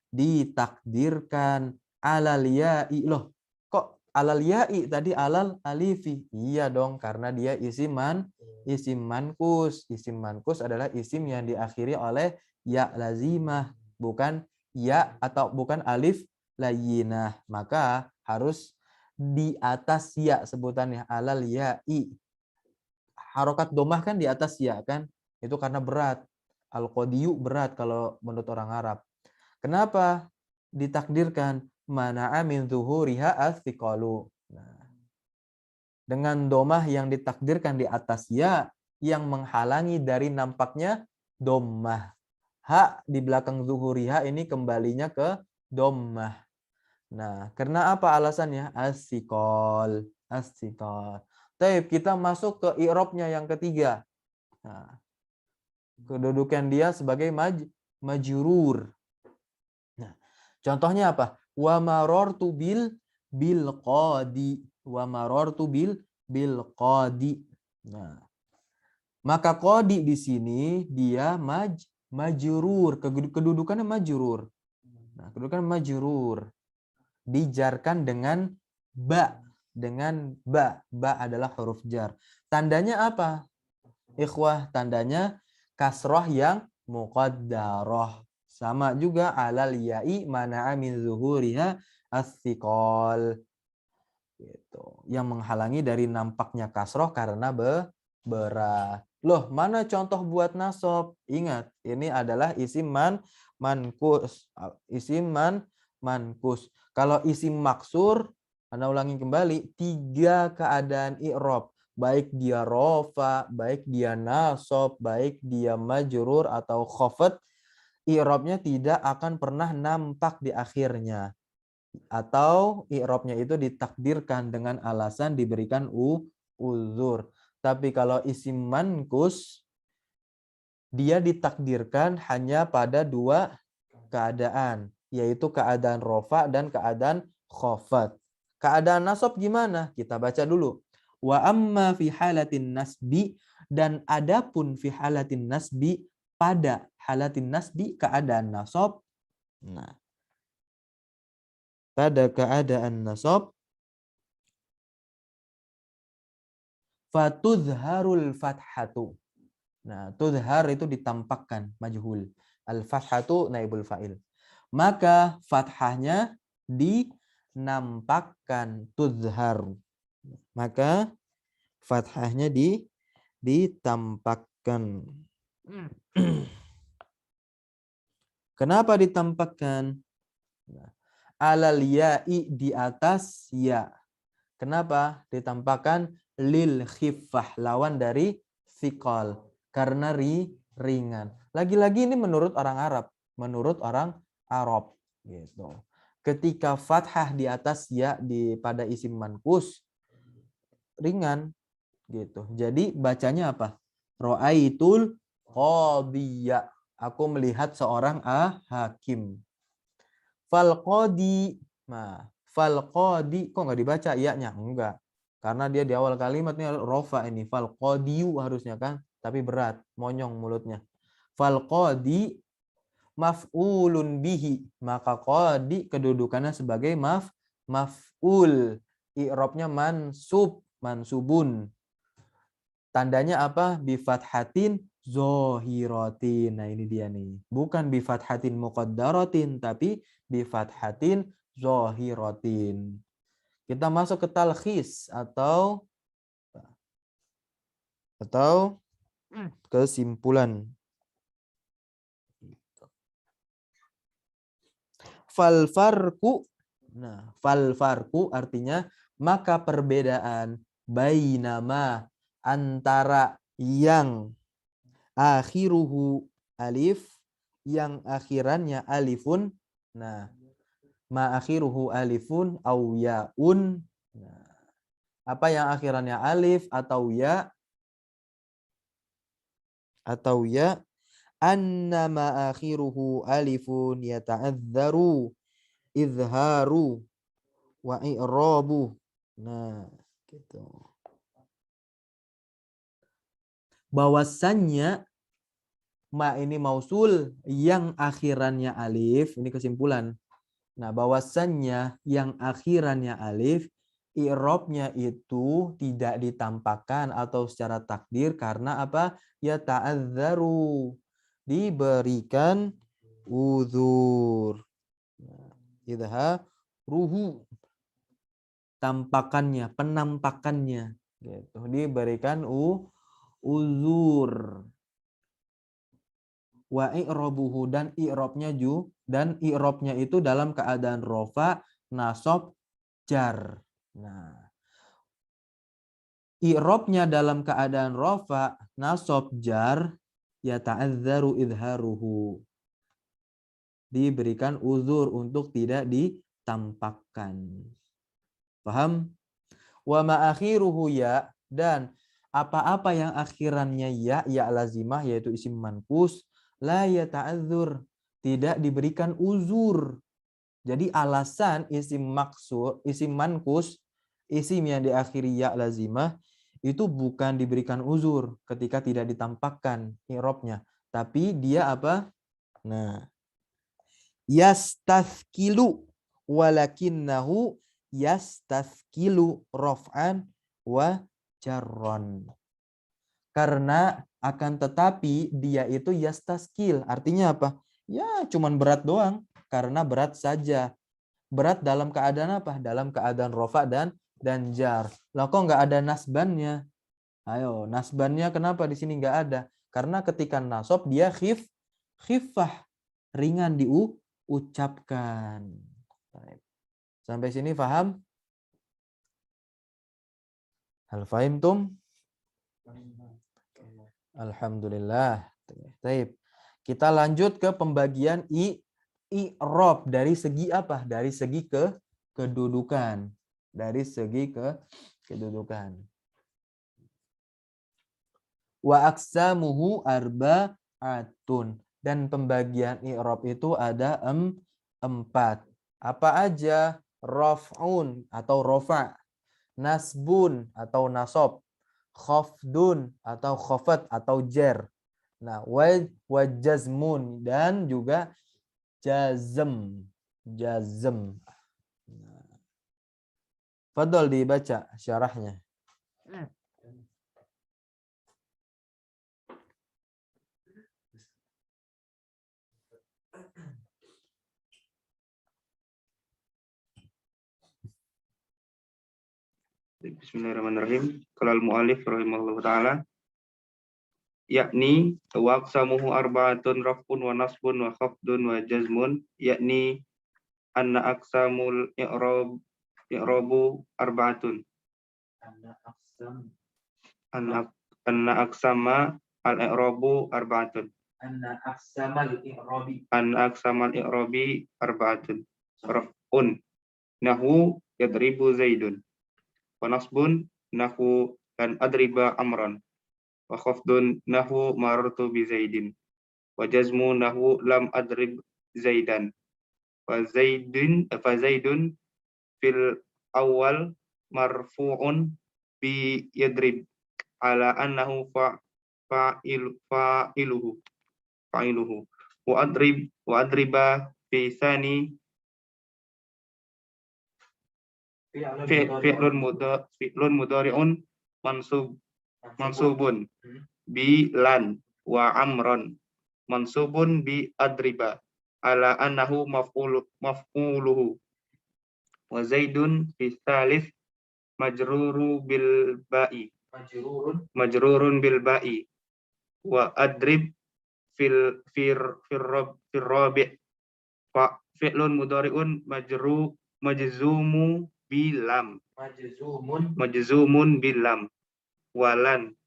ditakdirkan. Alal ya'i. Loh, kok alal ya'i tadi alal alifi? Iya dong, karena dia isim mankus. Isim mankus adalah isim yang diakhiri oleh ya lazimah, bukan ya atau bukan alif layyinah. Maka harus di atas ya sebutannya, alal ya'i. Harokat domah kan di atas ya kan? Itu karena berat. Al-qadiyu berat kalau menurut orang Arab. Kenapa ditakdirkan? Mana'a min zuhuriha as-siqalu. Nah, dengan domah yang ditakdirkan di atas ya, yang menghalangi dari nampaknya domah. Ha di belakang zuhuriha ini kembalinya ke domah. Nah, karena apa alasannya? As-siqal. As-siqal. Taib, kita masuk ke i'rabnya yang ketiga. Nah, kedudukan dia sebagai majrur. Nah, contohnya apa? Wa marartu bil qadi. Wa marartu bil qadi. Nah, maka qadi di sini dia majrur, kedudukannya majrur. Nah, kedudukan majrur dijarkan dengan ba, ba adalah huruf jar. Tandanya apa? Ikhwah, tandanya kasroh yang muqaddarah. Sama juga alal ya'i mana'a min zuhuriha as-siqal. Gitu. Yang menghalangi dari nampaknya kasroh karena berat. Loh, mana contoh buat nasab? Ingat, ini adalah isim mankus. Isim mankus. Kalau isim maksur, Anda ulangi kembali, 3 keadaan i'rab. Baik dia rofa, baik dia nasab, baik dia majrur atau khafat, i'rabnya tidak akan pernah nampak di akhirnya. Atau i'rabnya itu ditakdirkan dengan alasan diberikan uzur. Tapi kalau isim mankus, dia ditakdirkan hanya pada 2 keadaan, yaitu keadaan rofa dan keadaan khafat. Keadaan nasab gimana? Kita baca dulu. Wa amma fi halatin nasbi, dan adapun fi halatin nasbi, pada halatin nasbi keadaan nasab. Nah, pada keadaan nasab, fatudharul fathatu. Nah, tudhar itu ditampakkan, majhul. Al-fathatu naibul fa'il. Maka fathahnya dinampakkan, tudhar. Maka fathahnya ditampakkan. Kenapa ditampakkan? Alal ya'i, di atas ya. Kenapa ditampakkan? Lil khiffah, lawan dari thiqal. Karena ringan. Lagi-lagi ini menurut orang Arab. Menurut orang Arab. Gitu. Ketika fathah di atas ya pada isim mankus, ringan. Gitu. Jadi bacanya apa? Ra'aitul qadiyya. Aku melihat seorang hakim. Fal qadi. Nah, fal qadi kok nggak dibaca iya-nya? Enggak. Karena dia di awal kalimatnya rofa ini. Fal qadiyu harusnya kan, tapi berat, monyong mulutnya. Fal qadi maf'ulun bihi. Maka qadi kedudukannya sebagai maf'ul. I'rabnya mansubun. Tandanya apa? Bi fathatin zohiratin. Nah, ini dia nih. Bukan bi fathatin muqaddaratin, tapi bi fathatin zohiratin. Kita masuk ke talkhis atau kesimpulan. Fal farqu. Nah, fal farqu artinya maka perbedaan bainama, antara yang akhiruhu alif, yang akhirannya alifun. Nah, ma akhiruhu alifun au yaun. Nah, apa yang akhirannya alif atau ya? Atau ya, anna ma akhiruhu alifun yata'adzaru izharu wa i'rabu. Nah, gitu. Bahwasannya ma ini mausul yang akhirannya alif, ini kesimpulan. Nah, bahwasannya yang akhirannya alif, i'rabnya itu tidak ditampakkan atau secara takdir karena apa? Ya ta'adzaru, diberikan uzur. Idharuhu, tampakannya, penampakannya, gitu. Diberikan uzur. Wa i'rabuhu, dan i'rabnya itu dalam keadaan rofa, nasab, jar. Nah, i'rabnya dalam keadaan rofa, nasab, jar, ya ta'adzaru idharuhu, diberikan uzur untuk tidak ditampakkan. Paham? Wa ma akhiruhu ya, dan apa-apa yang akhirannya ya lazimah, yaitu isim mankus, la yata'adzur, tidak diberikan uzur. Jadi alasan isim maksud, isim mankus, isim yang diakhiri ya lazimah, itu bukan diberikan uzur ketika tidak ditampakkan i'rabnya, tapi dia apa? Nah, yastathqilu walakinnahu yastathqilu raf'an wa jarron. Karena akan tetapi dia itu yastaskil. Artinya apa? Ya cuman berat doang. Karena berat saja. Berat dalam keadaan apa? Dalam keadaan rofa dan dan jar. Lah kok nggak ada nasbannya? Ayo, nasbannya kenapa di sini nggak ada? Karena ketika nasab dia khifah, ringan diucapkan. Sampai sini paham? Hal fahimtum? Alhamdulillah. Baik. Kita lanjut ke pembagian i'rab dari segi apa? Dari segi kedudukan. Dari segi kedudukan. Wa aqsamuhu arba'atun. Dan pembagian i'rab itu ada 4. Apa aja? Raf'un atau rofa', nasbun atau nasab, khafdun atau khafat atau jar. Nah, wa jazmun dan juga jazm. Jazm. Nah, fadhol dibaca syarahnya. Bismillahirrahmanirrahim. Qala al-mu'allif rahimahullahu taala, yakni wa aqsamuhu arba'atun raf'un wa nasbun wa khafdun wa jazmun, yakni anna aqsamul i'rabu arba'atun. Anna aqsama al-i'rabu arba'atun. Anna aqsamal i'rabi arba'atun. Raf'un nahu yadribu zaidun. Wa nasbun nahu lan adriba amran. Wa khafdun nahu marartu bi zaidin. Wa jazmu nahu lam adrib zaidan. Fa zaidun fil awal marfu'un bi yadrib ala annahu fa'iluhu. Wa adriba fi thani fi'lun mudhari'un mansubun bi lan wa amron mansubun bi adriba ala annahu maf'uluhu. Wa zaidun fi thalith majrurun bil ba'i wa adrib fil rabi' fa fi'lun mudhari'un majzumu bilam walan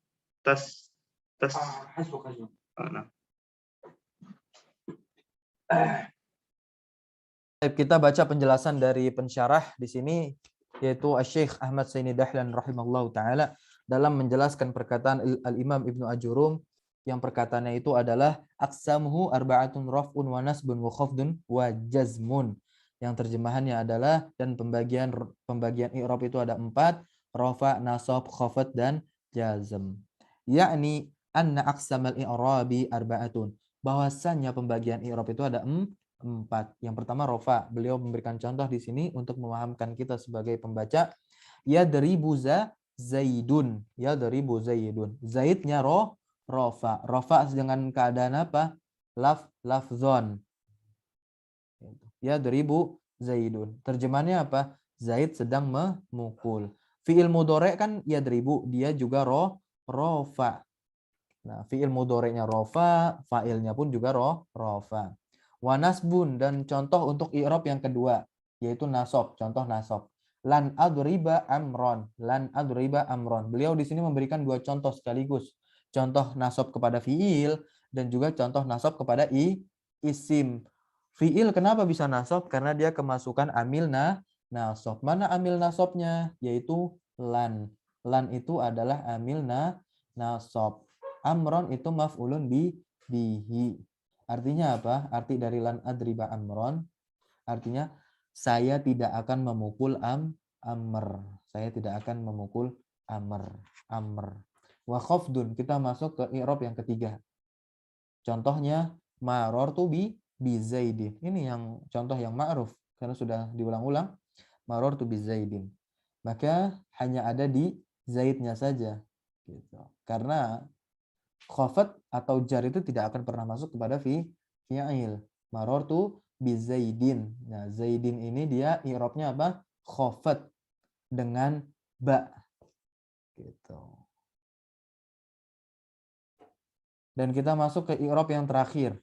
Kita baca penjelasan dari pensyarah di sini, yaitu Syekh Ahmad Zaini Dahlan rahimahullahu taala dalam menjelaskan perkataan Al-Imam Ibnu Ajurum yang perkataannya itu adalah aqsamuhu arba'atun raf'un wa nasbun wa khafdun wa jazmun. Yang terjemahannya adalah dan pembagian i'rab itu ada 4, rafa, nasab, khafat dan jazm. Yakni anna aqsamal i'rabi arba'atun. Bahwasannya pembagian i'rab itu ada 4. Yang pertama rafa. Beliau memberikan contoh di sini untuk memahamkan kita sebagai pembaca. Yadribu zaidun. Yadribu zaidun. Zaidnya rafa. Rafa dengan keadaan apa? Lafzon. Yadribu zaidun. Terjemahannya apa? Zaid sedang memukul. Fi'il mudhari' kan yadribu, dia juga rafa. Nah, fi'il mudhari'nya rafa, fa'ilnya pun juga rafa. Wa nasbun, dan contoh untuk i'rab yang kedua yaitu nasab, contoh nasab. Lan adriba amron, lan adriba amron. Beliau di sini memberikan 2 contoh sekaligus. Contoh nasab kepada fi'il dan juga contoh nasab kepada isim. Fi'il kenapa bisa nasab? Karena dia kemasukan amil nasab. Mana amil nasabnya? Yaitu lan. Lan itu adalah amil nasab. Amron itu maf'ulun bihi. Artinya apa? Arti dari lan adriba amron artinya saya tidak akan memukul amr. Saya tidak akan memukul amr. Wa khafdun, kita masuk ke i'rab yang ketiga. Contohnya marartu bi zaidin. Ini yang contoh yang ma'ruf karena sudah diulang-ulang. Marartu bi zaidin. Maka hanya ada di zaidnya saja gitu. Karena khafat atau jar itu tidak akan pernah masuk kepada fi'il. Marartu bi zaidin. Nah, zaidin ini dia i'rabnya apa? Khafat. dengan ba. Gitu. Dan kita masuk ke i'rab yang terakhir.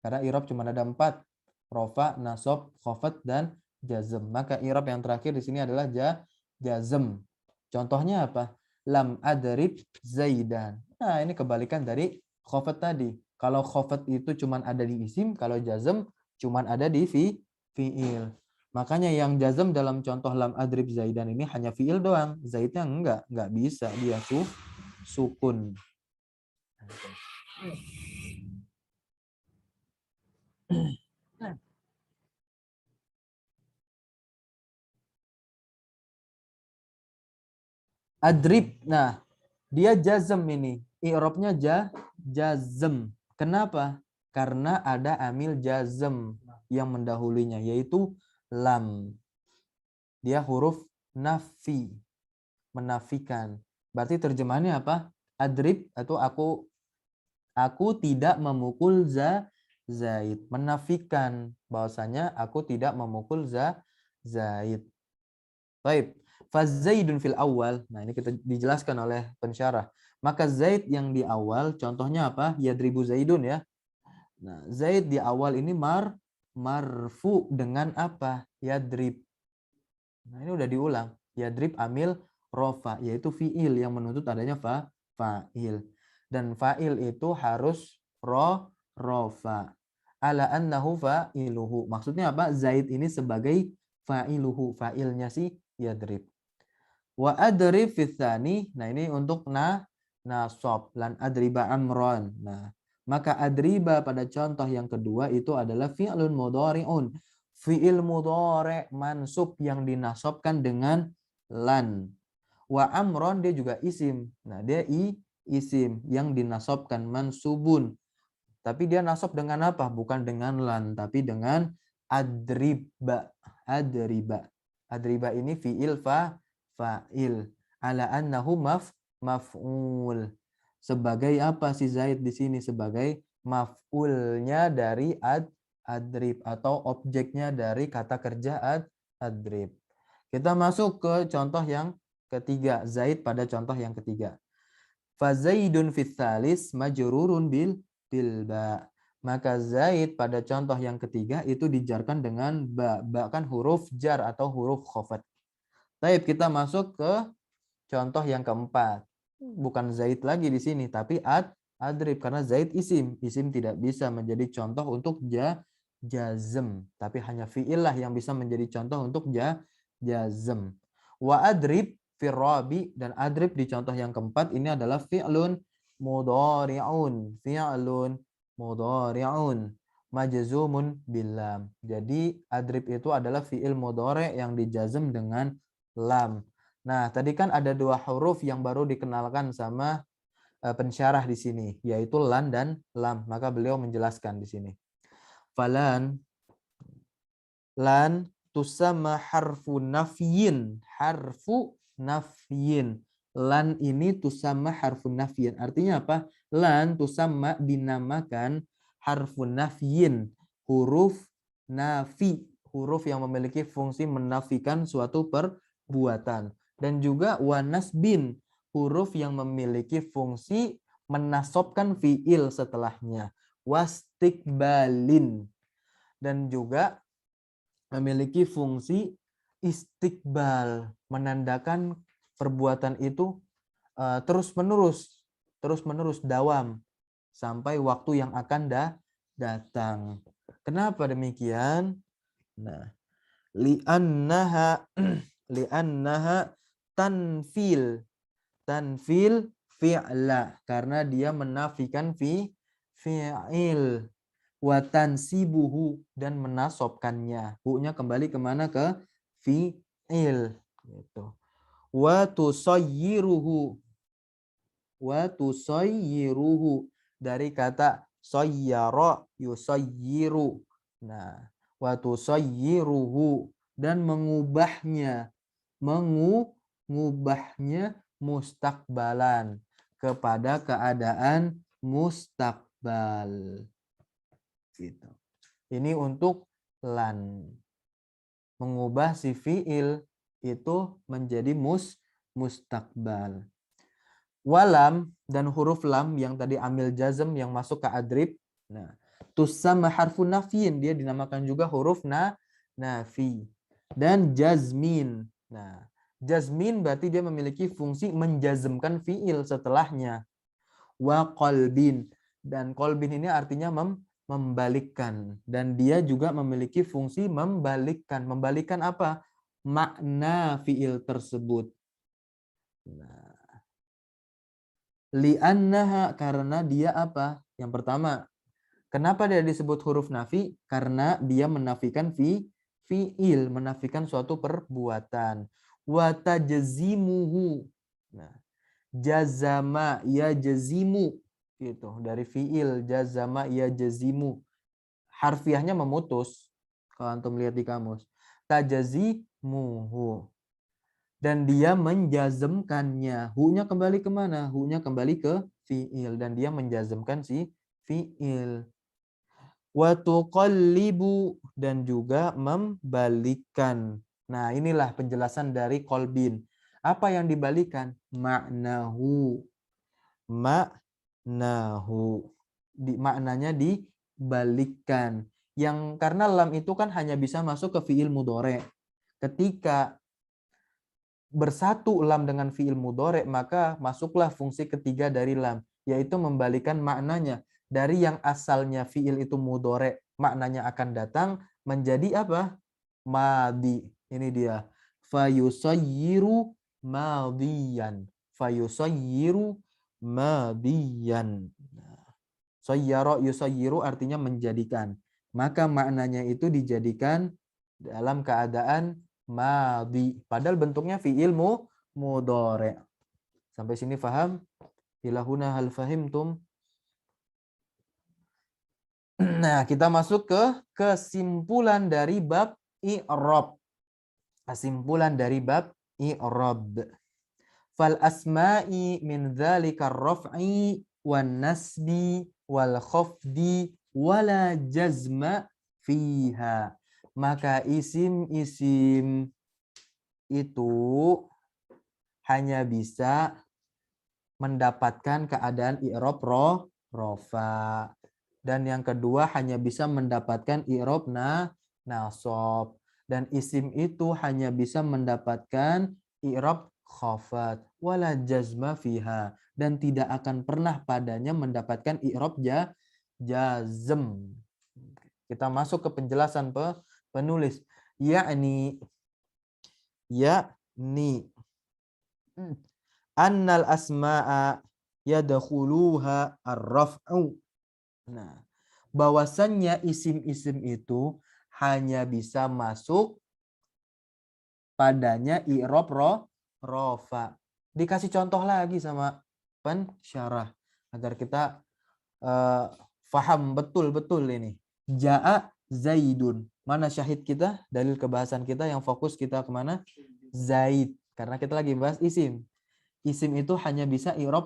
Karena i'rab cuma ada 4. Rofa, nasab, khafat, dan jazm. Maka i'rab yang terakhir di sini adalah jazm. Contohnya apa? Lam adrib zaidan. Nah, ini kebalikan dari khafat tadi. Kalau khafat itu cuma ada di isim, kalau jazm cuma ada di fi'il. Makanya yang jazm dalam contoh lam adrib zaidan ini hanya fi'il doang. Zaidnya enggak bisa dia sukun. Adrib. Nah, dia jazm ini. I'rabnya jazm. Kenapa? Karena ada amil jazm yang mendahulunya, yaitu lam. Dia huruf nafi, menafikan. Berarti terjemahannya apa? Adrib atau aku tidak memukul Zaid. Menafikan bahwasanya aku tidak memukul Zaid. Baik. Fazaidun fil awal. Nah, ini kita dijelaskan oleh pensyarah. Maka Zaid yang di awal contohnya apa? Yadribu Zaidun ya. Nah, Zaid di awal ini marfu dengan apa? Yadrib. Nah, ini udah diulang. Yadrib amil rofa, yaitu fi'il yang menuntut adanya fa'il. Dan fa'il itu harus rofa. Ala annahu fa'iluhu. Maksudnya apa? Zaid ini sebagai fa'iluhu. Fa'ilnya si Yadrib. Wa adrib fitsani. Nah, ini untuk nasab. Lan adriba amron. Nah, maka adriba pada contoh yang kedua itu adalah fi'lun mudhari'un. Fi'il mudhari' mansub yang dinasabkan dengan lan. Wa amron dia juga isim. Nah, dia isim yang dinasabkan mansubun. Tapi dia nasab dengan apa? Bukan dengan lan, tapi dengan adriba. Adriba. Adriba ini fi'il fa'il. Ala annahu maf'ul. Sebagai apa si Zaid di sini? Sebagai maf'ulnya dari adrib atau objeknya dari kata kerja adrib. Kita masuk ke contoh yang ketiga. Zaid pada contoh yang ketiga. Fazaidun fits salis majrurun bil ba. Maka Zaid pada contoh yang ketiga itu dijarkan dengan ba. Ba kan huruf jar atau huruf khafat. Baik, kita masuk ke contoh yang keempat. Bukan Zaid lagi di sini, tapi adrib. Karena Zaid isim. Isim tidak bisa menjadi contoh untuk jazm. Tapi hanya fi'il lah yang bisa menjadi contoh untuk jazm. Wa adrib firrabi. Dan adrib di contoh yang keempat ini adalah fi'lun mudhari'un. Fi'lun mudhari'un. Majzumun billam. Jadi adrib itu adalah fi'il mudhari' yang dijazm dengan lam. Nah, tadi kan ada 2 huruf yang baru dikenalkan sama pensyarah di sini, yaitu lan dan lam. Maka beliau menjelaskan di sini. Falan lan tusamma harfu nafyin. Harfu nafyin. Lan ini tusamma harfu nafyin. Artinya apa? Lan tusamma dinamakan harfu nafyin. Huruf nafi. Huruf yang memiliki fungsi menafikan suatu perbuatan. Dan juga wanasbin. Huruf yang memiliki fungsi menasobkan fi'il setelahnya. Wastikbalin. Dan juga memiliki fungsi istiqbal, menandakan perbuatan itu terus-menerus dawam sampai waktu yang akan datang. Kenapa demikian? Nah, li'annaha tanfil fi'la, karena dia menafikan fi'il. Wa tansibuhu, dan menasobkannya. Hu-nya kembali kemana? Ke fi'il. Gitu. Wa tusayyiruhu. Wa tusayyiruhu. Dari kata sayyara yusayyiru. Nah, wa tusayyiruhu. Dan mengubahnya. Mengubahnya mustakbalan. Kepada keadaan mustakbal. Gitu. Ini untuk lan. Mengubah si fi'il itu menjadi mustaqbal. Walam dan huruf lam yang tadi amil jazm yang masuk ke adrib. Nah, tusamma harfun nafiin, dia dinamakan juga huruf nafi. Dan jazmin. Nah, jazmin berarti dia memiliki fungsi menjazmkan fiil setelahnya. Wa qalbin, dan qalbin ini artinya membalikkan, dan dia juga memiliki fungsi membalikkan. Membalikkan apa? Makna fiil tersebut. Nah, li'annaha, karena dia apa? Yang pertama, kenapa dia disebut huruf nafi? Karena dia menafikan fiil, menafikan suatu perbuatan. Wa tajzimuhu. Nah, jazama ya jazimu, gitu, dari fiil jazama ya jazimu. Harfiahnya memutus. Kalau antum lihat di kamus. Tajazimuhu. Dan dia menjazmkannya. Hu-nya kembali kemana? Hu-nya kembali ke fiil. Dan dia menjazmkan si fiil. Wa tuqallibu, dan juga membalikkan. Nah, inilah penjelasan dari kolbin. Apa yang dibalikan? Maknahu. Maknahu. Maknanya dibalikkan. Yang karena lam itu kan hanya bisa masuk ke fiil mudhari. Ketika bersatu lam dengan fiil mudhari, maka masuklah fungsi ketiga dari lam, yaitu membalikan maknanya. Dari yang asalnya fiil itu mudhari, maknanya akan datang, menjadi apa? Madi. Ini dia. Fayusayyiru madiyan. Fayusayyiru madiyan. Sayyara yusayyiru artinya menjadikan. Maka maknanya itu dijadikan dalam keadaan madi. Padahal bentuknya fi'il mudhari. Sampai sini paham? Ilahuna hal fahimtum? Nah, kita masuk ke kesimpulan dari bab i'rab. Kesimpulan dari bab i'rab. Fal asma'i min dzalika ar-raf'i wan nasbi wal khafdi wala jazma fiha. Maka isim-isim itu hanya bisa mendapatkan keadaan i'rab rofa. Dan yang kedua hanya bisa mendapatkan i'rab nasab. Dan isim itu hanya bisa mendapatkan i'rab khafat. Wala jazma fiha. Dan tidak akan pernah padanya mendapatkan i'rab jazm. Kita masuk ke penjelasan penulis. Yakni annal asma'a yadkhuluha ar-raf'u. Nah, bahwasannya isim-isim itu hanya bisa masuk padanya i'rab rofa. Dikasih contoh lagi sama pensyarah agar kita faham betul-betul ini. Ja'a Zaidun. Mana syahid kita? Dalil kebahasan kita yang fokus kita kemana? Zaid. Karena kita lagi bahas isim. Isim itu hanya bisa i'rab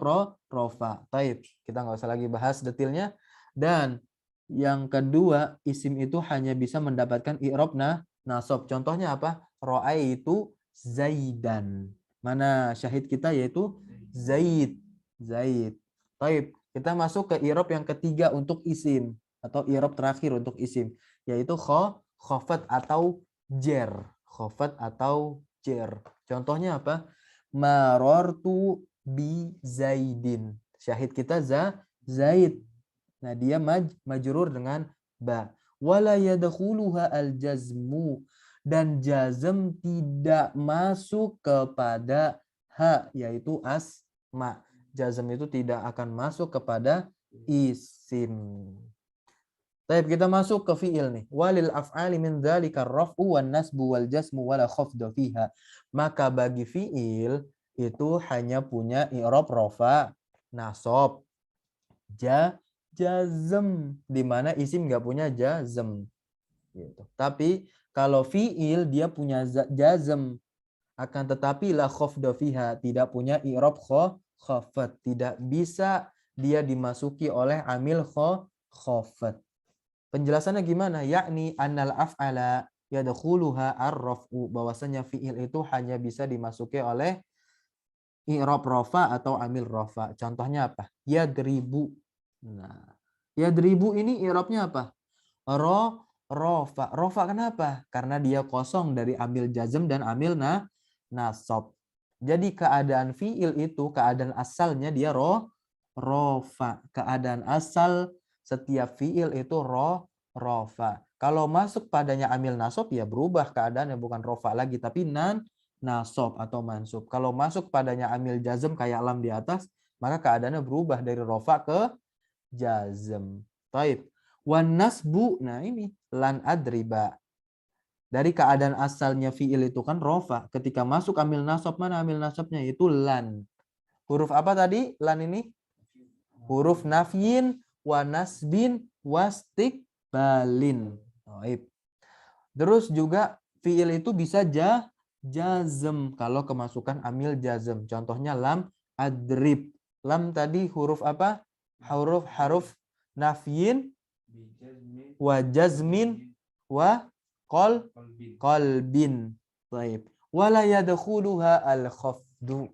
rofa. Taib. Kita nggak usah lagi bahas detailnya. Dan yang kedua, isim itu hanya bisa mendapatkan i'rab nasab. Contohnya apa? Ra'aitu Zaidan. Mana syahid kita yaitu Zaid. Zaid. Taib. Kita masuk ke i'rab yang ketiga untuk isim. Atau i'rab terakhir untuk isim. Yaitu khafat atau jer. Khafat atau jer. Contohnya apa? Marartu bi Zaidin. Syahid kita Zaid. Nah, dia majrur dengan ba. Wala yadkhuluha al-jazmu. Dan jazm tidak masuk kepada ha, yaitu asma. Jazm itu tidak akan masuk kepada isim. Baik, kita masuk ke fiil nih. Walil af'ali min dzalika ar-raf'u wan nasbu wal jasmu wala khafdu fiha. Maka bagi fiil itu hanya punya i'rab rafa, nasab, jazm, di mana isim enggak punya jazm. Gitu. Tapi kalau fiil dia punya jazm, akan tetapi la khafdu fiha, tidak punya i'rab khafat, tidak bisa dia dimasuki oleh amil khafat. Penjelasannya gimana? Yakni annal af'ala yadkhuluha ar-raf'u, bahwasanya fiil itu hanya bisa dimasuki oleh i'rab rafa atau amil rafa. Contohnya apa? Yadribu. Nah, yadribu ini i'rabnya apa? Rofa. Rofa kenapa? Karena dia kosong dari amil jazm dan amil nasab. Jadi keadaan fiil itu, keadaan asalnya dia rofa. Keadaan asal setiap fiil itu rofa. Kalau masuk padanya amil nasab ya berubah keadaannya, bukan rofa lagi tapi nasab atau mansub. Kalau masuk padanya amil jazm kayak lam di atas, maka keadaannya berubah dari rofa ke jazm. Taib. Wan nasbu, nah ini lan adriba. Dari keadaan asalnya fiil itu kan rofa. Ketika masuk amil nasab, mana amil nasabnya? Itu lan. Huruf apa tadi? Lan ini? Huruf nafyin, wa nasbin, wastikbalin. Taib. Terus juga fiil itu bisa jazm kalau kemasukan amil jazm. Contohnya lam adrib. Lam tadi huruf apa? Haruf nafyin wa jazmin wa qalbin. Baik. Wala yadkhuluha al-khafdu.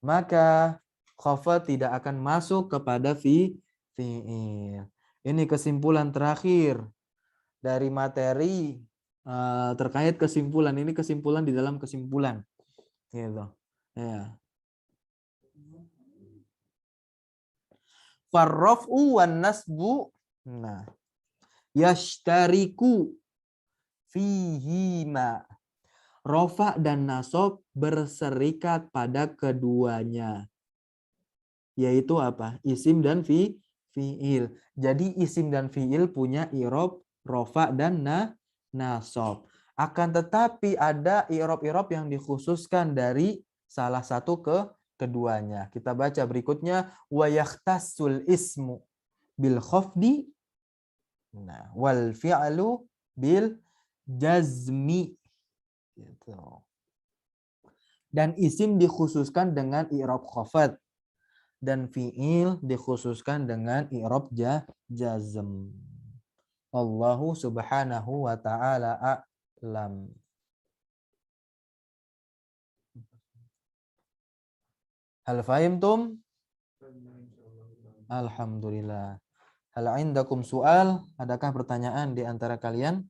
Maka khafad tidak akan masuk kepada fi'il. Ini kesimpulan terakhir dari materi terkait kesimpulan. Ini kesimpulan di dalam kesimpulan. Gitu. Ya. Farraf'u wan nasbu. Nah, yashtariku fihima. Rofa dan nasab berserikat pada keduanya. Yaitu apa? Isim dan fi'il. Jadi isim dan fi'il punya i'rab rofa dan nasab. Akan tetapi ada i'rab-i'rab yang dikhususkan dari salah satu keduanya. Kita baca berikutnya, wa yakhtassul ismu bil khafdi, nah, wal fi'lu bil jazmi. Gitu. Dan isim dikhususkan dengan i'rab khafad dan fi'il dikhususkan dengan i'rab jazm. Allahu subhanahu wa ta'ala a'lam. Hal fahimtum? Alhamdulillah. Hal indakum soal? Adakah pertanyaan di antara kalian?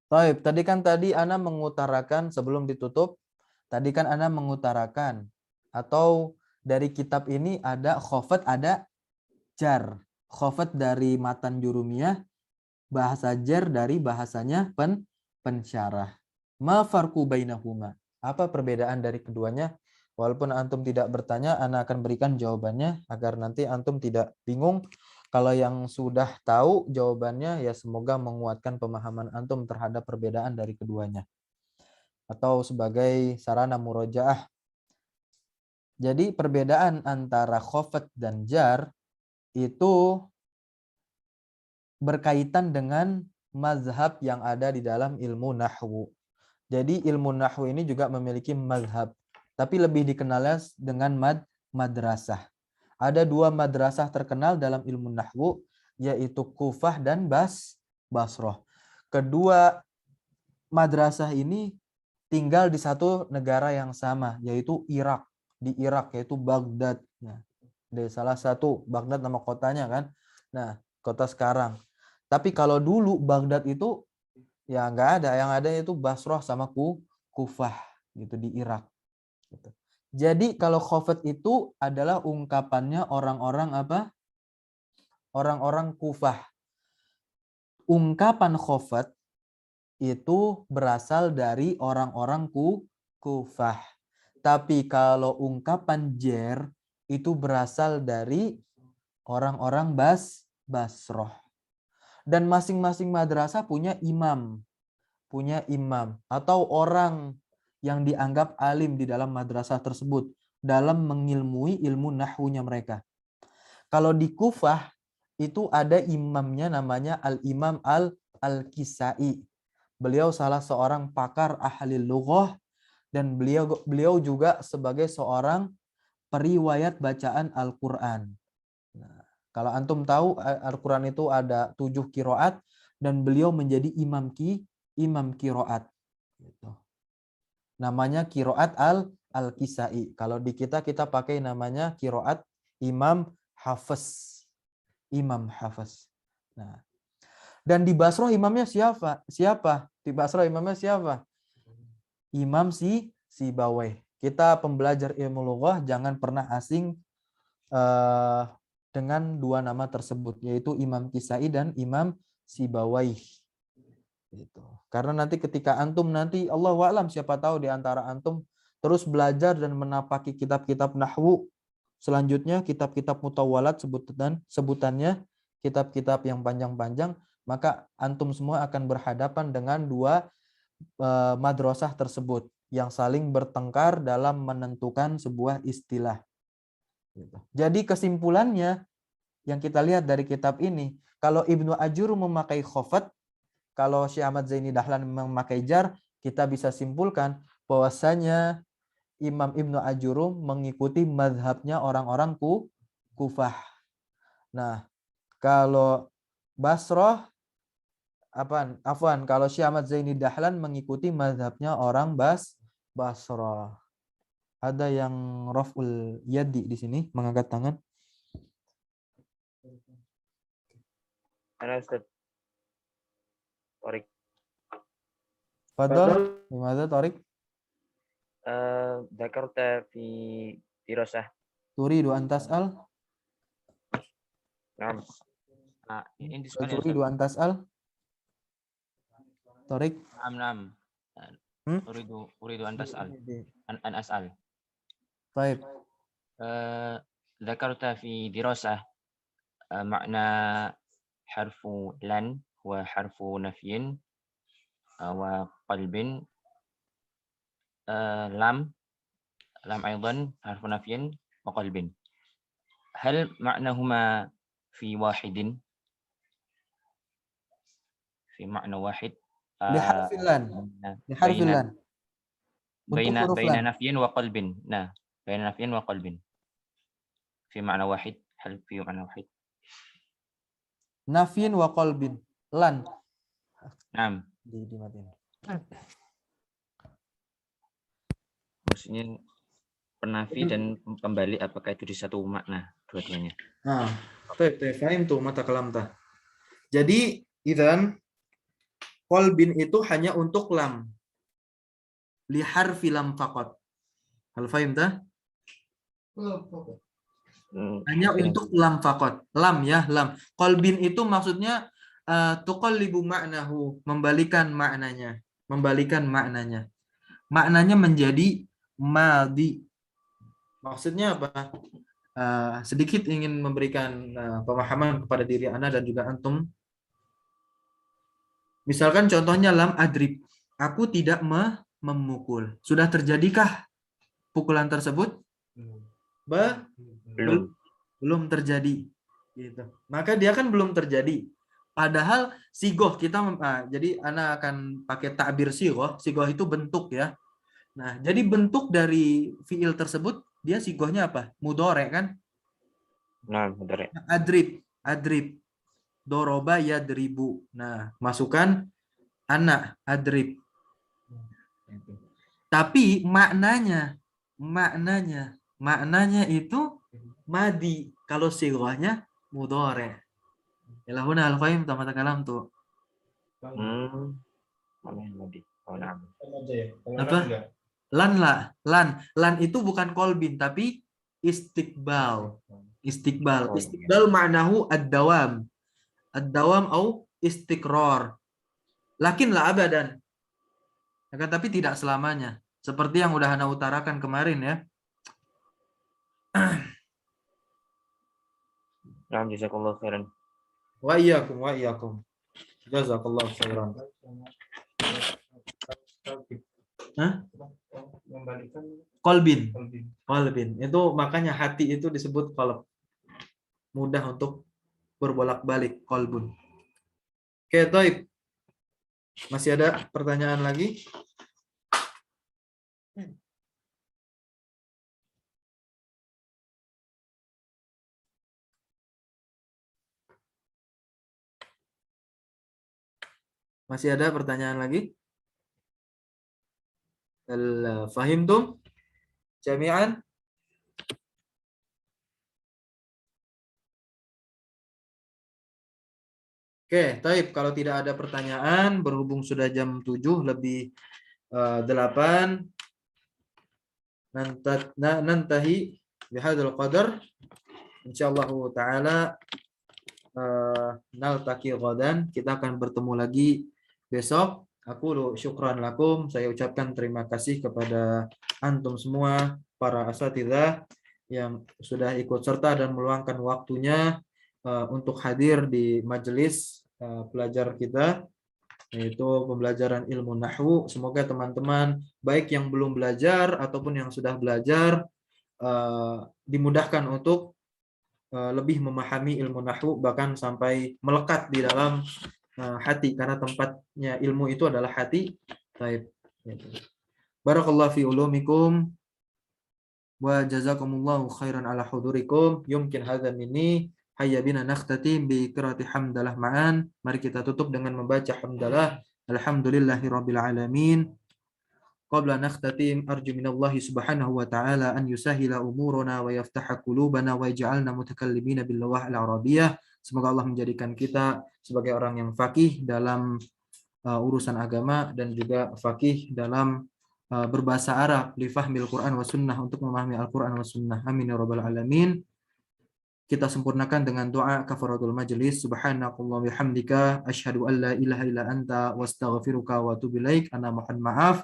Baik, tadi Ana mengutarakan sebelum ditutup, tadi kan Ana mengutarakan atau dari kitab ini ada khofat, ada jar. Khofat dari matan jurumiyah, bahasa jar dari bahasanya pensyarah. Ma farqu bainahuma? Apa perbedaan dari keduanya? Walaupun antum tidak bertanya, Ana akan berikan jawabannya agar nanti antum tidak bingung. Kalau yang sudah tahu jawabannya, ya semoga menguatkan pemahaman antum terhadap perbedaan dari keduanya. Atau sebagai sarana murojaah. Jadi perbedaan antara khofat dan jar itu berkaitan dengan mazhab yang ada di dalam ilmu nahwu. Jadi ilmu nahwu ini juga memiliki mazhab, tapi lebih dikenalnya dengan madrasah. Ada dua madrasah terkenal dalam ilmu nahwu, yaitu Kufah dan Basroh. Kedua madrasah ini tinggal di satu negara yang sama, yaitu Irak. Di Irak, yaitu Baghdad. Nah, di salah satu, Baghdad nama kotanya kan. Nah, kota sekarang. Tapi kalau dulu Baghdad itu ya nggak ada, yang ada itu Basroh sama Kufah gitu di Irak. Gitu. Jadi kalau khofat itu adalah ungkapannya orang-orang apa? Orang-orang Kufah. Ungkapan khofat itu berasal dari orang-orang Kufah. Tapi kalau ungkapan jar itu berasal dari orang-orang Basroh. Dan masing-masing madrasah punya imam atau orang yang dianggap alim di dalam madrasah tersebut dalam mengilmui ilmu nahwunya mereka. Kalau di Kufah itu ada imamnya namanya Al-Imam Al-Kisai. Beliau salah seorang pakar ahli lughah dan beliau juga sebagai seorang periwayat bacaan Al-Qur'an. Nah, kalau antum tahu Al-Qur'an itu ada 7 qiraat dan beliau menjadi imam qiraat gitu. Namanya qiraat Al-Kisai. Kalau di kita pakai namanya qiraat Imam Hafiz. Imam Hafiz. Nah, dan di Basrah imamnya siapa? Di Basrah imamnya siapa? Imam Sibawayh. Kita pembelajar ilmu lughah jangan pernah asing dengan dua nama tersebut, yaitu Imam Kisai dan Imam Sibawayh. Gitu. Karena nanti ketika antum nanti Allahu a'lam, siapa tahu di antara antum terus belajar dan menapaki kitab-kitab nahwu, selanjutnya kitab-kitab mutawalat sebutannya kitab-kitab yang panjang-panjang, maka antum semua akan berhadapan dengan dua madrasah tersebut yang saling bertengkar dalam menentukan sebuah istilah. Jadi kesimpulannya yang kita lihat dari kitab ini, kalau Ibnu Ajur memakai khofat, kalau Syekh Ahmad Zaini Dahlan memakai jar, kita bisa simpulkan bahwasanya Imam Ibnu Ajurum mengikuti mazhabnya orang-orang Kufah. Nah, kalau Basrah kalau Syekh Ahmad Zaini Dahlan mengikuti mazhabnya orang Basrah. Ada yang raf'ul yadi di sini, mengangkat tangan. Ana Ustaz. Torik. Fadal, gimana Torik? Dzakarta fi dirasah. Turidu an tas'al? Naam. Ini soalnya Turidu an tas'al? Torik? Naam. Uridu an tas'al. An as'al. Baik. Dzakarta fi dirasah makna harfu lan wa harfu nafyin wa qalbin lam أيضا حرف نفي وقلب. هل معناهما في واحد في معنى واحد بحرف اللام. بحرف اللام. بين نفي وقلب. نعم بين نفي وقلب في معنى واحد. هل في معنى واحد؟ نفي وقلب lan. نعم. Dimatiin. Maksudnya penafi dan pembalik, apakah itu di satu makna dua-duanya? Nah, fahim tuh mata kalam tah. Jadi, idzan qalbin itu hanya untuk lam. Li harfi lam faqat. Hal fahim tah? Hanya untuk lam faqat. Lam ya, lam. Qalbin itu maksudnya tuqallibu ma'nahu, membalikan maknanya. Membalikan maknanya. Maknanya menjadi madhi. Maksudnya apa? Sedikit ingin memberikan pemahaman kepada diri Anda dan juga antum. Misalkan contohnya lam adrib. Aku tidak memukul. Sudah terjadikah pukulan tersebut? Belum terjadi. Gitu. Maka dia kan belum terjadi. Padahal sigoh kita jadi Anda akan pakai takbir sigoh. Sigoh itu bentuk ya. Nah, jadi bentuk dari fiil tersebut dia sigohnya apa? Mudhari kan? Nah, mudhari. Adrib. Doroba yadribu. Nah, masukkan anak adrib. Tapi maknanya itu madi kalau sigohnya mudhari. Ilahuna al-fahim tamata kalam tuh. Apa? Lan itu bukan kolbin tapi istiqbal. Istiqbal ma'nahu ad-dawam au istiqrar. Lakin la abadan. Akan tapi tidak selamanya. Seperti yang udah Ana utarakan kemarin ya. Naam, jazakallahu khairan. Wa iyyakum. Jazakallahu khairan. Kolbin. Itu makanya hati itu disebut qalb. Mudah untuk berbolak-balik kolbun. Oke, baik. Masih ada pertanyaan lagi? Masih ada pertanyaan lagi? Fahimtum jami'an? Oke, taib. Kalau tidak ada pertanyaan, berhubung sudah jam 7 lebih 8, nantahi bihadzal qadar. Insyaallah taala naltaqi ghadan. Kita akan bertemu lagi besok. Aku syukran lakum. Saya ucapkan terima kasih kepada antum semua, para asatidzah yang sudah ikut serta dan meluangkan waktunya untuk hadir di majelis pelajar kita, yaitu pembelajaran ilmu nahwu. Semoga teman-teman baik yang belum belajar ataupun yang sudah belajar dimudahkan untuk lebih memahami ilmu nahwu, bahkan sampai melekat di dalam hati, karena tempatnya ilmu itu adalah hati. Baik. Barakallahu fi ulumikum wa jazakumullahu khairan ala hudurikum. Yumkin hadza minni. Hayya bina nakhtatim bi qiraati hamdalah ma'an. Mari kita tutup dengan membaca hamdalah. Alhamdulillahirabbil alamin. Qabla nakhtatim arju minallahi subhanahu wa ta'ala an yusahila umurana wa yaftaha qulubana wa yaj'alna mutakallimina bil lugah al arabiyyah. Semoga Allah menjadikan kita sebagai orang yang faqih dalam urusan agama dan juga faqih dalam berbahasa Arab, li fahmil Quran wa sunnah, untuk memahami Al-Quran wa sunnah. Amin ya rabbal alamin. Kita sempurnakan dengan doa kafaratul majlis. Subhanakallahumma bihamdika asyhadu an la ilaha illa anta wastaghfiruka wa atubu ilaik. Ana mohon maaf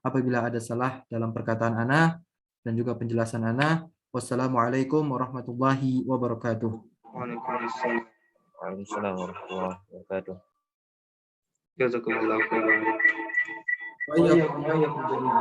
apabila ada salah dalam perkataan ana dan juga penjelasan ana. Wassalamualaikum warahmatullahi wabarakatuh. Waalaikumsalam. Waalaikumsalam warahmatullahi wabarakatuh. Jazakumullahu khairan. Wa iyyakum jami'an.